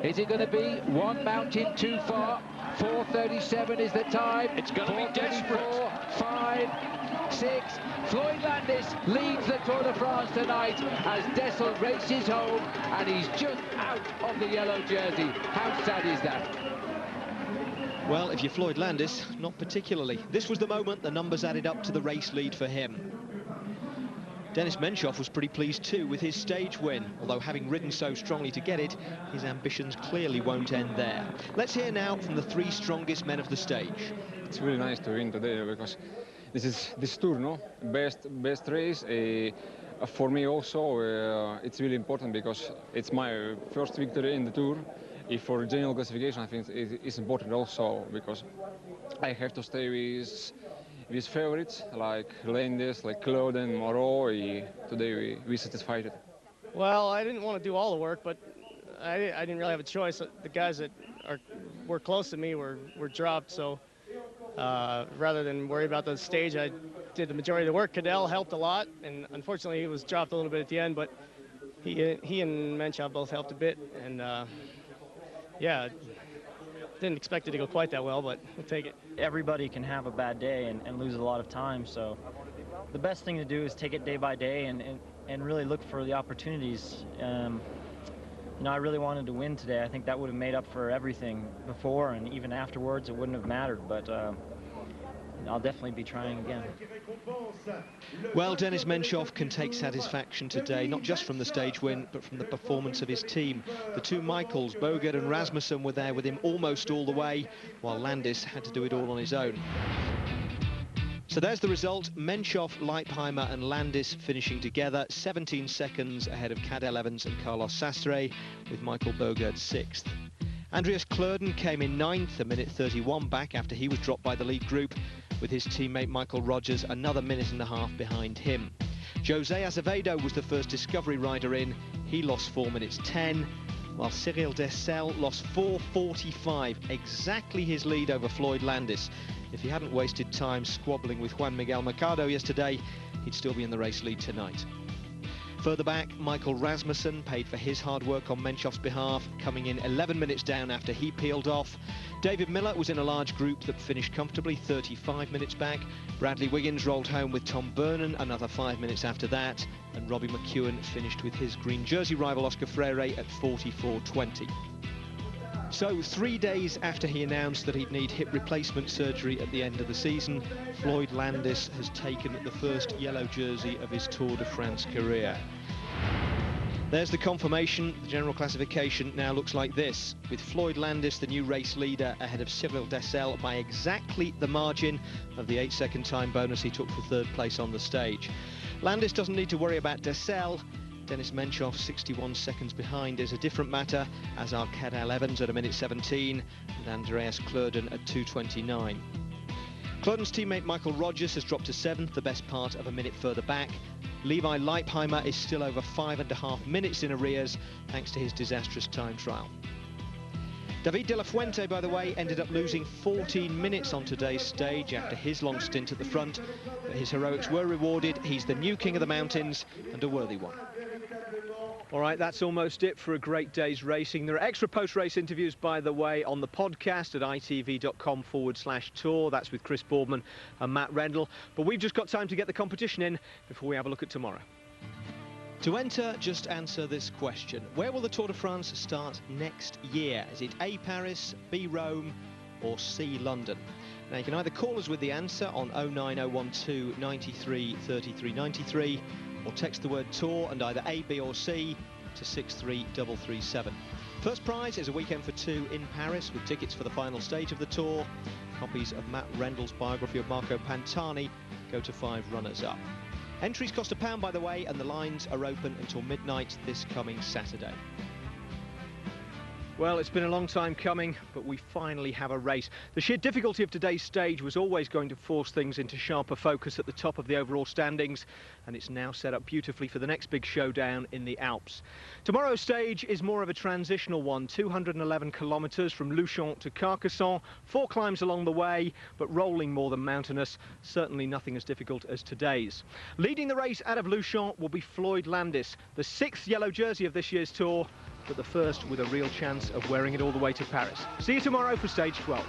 Is it going to be one mountain too far? 4:37 is the time.
It's going to be desperate.
5, 6. Floyd Landis leads the Tour de France tonight as Dessel races home, and he's just out of the yellow jersey. How sad is that?
Well, if you're Floyd Landis, not particularly. This was the moment the numbers added up to the race lead for him. Denis Menchov was pretty pleased too with his stage win, although having ridden so strongly to get it, his ambitions clearly won't end there. Let's hear now from the three strongest men of the stage.
It's really nice to win today, because this Tour, no? Best race. For me also, it's really important, because it's my first victory in the Tour. If for general classification, I think it's important also, because I have to stay with favorites like Landis, like Claude and Moreau. Today we satisfied it.
Well, I didn't want to do all the work, but I didn't really have a choice. The guys that were close to me were dropped, so rather than worry about the stage, I did the majority of the work. Cadel helped a lot, and unfortunately he was dropped a little bit at the end, but he and Menchov both helped a bit, and yeah, didn't expect it to go quite that well, but we'll take it.
Everybody can have a bad day and lose a lot of time, so the best thing to do is take it day by day and really look for the opportunities. You know, I really wanted to win today. I think that would have made up for everything before, and even afterwards it wouldn't have mattered, but I'll definitely be trying again.
Well, Denis Menchov can take satisfaction today, not just from the stage win, but from the performance of his team. The two Michaels, Bogert and Rasmussen, were there with him almost all the way, while Landis had to do it all on his own. So there's the result. Menchov, Leipheimer and Landis finishing together, 17 seconds ahead of Cadel Evans and Carlos Sastre, with Michael Bogert 6th. Andreas Klöden came in 9th, a minute 31 back after he was dropped by the lead group, with his teammate Michael Rogers another minute and a half behind him. Jose Azevedo was the first Discovery rider in. He lost 4 minutes 10, while Cyril Dessel lost 4:45, exactly his lead over Floyd Landis. If he hadn't wasted time squabbling with Juan Miguel Mercado yesterday, he'd still be in the race lead tonight. Further back, Michael Rasmussen paid for his hard work on Menchov's behalf, coming in 11 minutes down after he peeled off. David Miller was in a large group that finished comfortably, 35 minutes back. Bradley Wiggins rolled home with Tom Burnham another 5 minutes after that, and Robbie McEwen finished with his green jersey rival Oscar Freire at 44:20. So 3 days after he announced that he'd need hip replacement surgery at the end of the season, Floyd Landis has taken the first yellow jersey of his Tour de France career. There's the confirmation. The general classification now looks like this, with Floyd Landis, the new race leader, ahead of Cyril Dessel by exactly the margin of the 8-second time bonus he took for 3rd place on the stage. Landis doesn't need to worry about Dessel. Denis Menchov 61 seconds behind is a different matter, as are Cadel Evans at a minute 17 and Andreas Klöden at 2:29. Klöden's teammate Michael Rogers has dropped to 7th, the best part of a minute further back. Levi Leipheimer is still over 5.5 minutes in arrears, thanks to his disastrous time trial. David de la Fuente, by the way, ended up losing 14 minutes on today's stage after his long stint at the front, but his heroics were rewarded. He's the new king of the mountains, and a worthy one. All right, that's almost it for a great day's racing. There are extra post-race interviews, by the way, on the podcast at itv.com/tour. That's with Chris Boardman and Matt Rendell. But we've just got time to get the competition in before we have a look at tomorrow. To enter, just answer this question. Where will the Tour de France start next year? Is it A, Paris, B, Rome, or C, London? Now, you can either call us with the answer on 09012 93 33 93, or text the word Tour and either A, B or C to 63337. First prize is a weekend for two in Paris with tickets for the final stage of the Tour. Copies of Matt Rendell's biography of Marco Pantani go to 5 runners-up. Entries cost £1, by the way, and the lines are open until midnight this coming Saturday. Well, it's been a long time coming, but we finally have a race. The sheer difficulty of today's stage was always going to force things into sharper focus at the top of the overall standings, and it's now set up beautifully for the next big showdown in the Alps. Tomorrow's stage is more of a transitional one, 211 kilometres from Luchon to Carcassonne, 4 climbs along the way, but rolling more than mountainous, certainly nothing as difficult as today's. Leading the race out of Luchon will be Floyd Landis, the 6th yellow jersey of this year's Tour, but the first with a real chance of wearing it all the way to Paris. See you tomorrow for stage 12.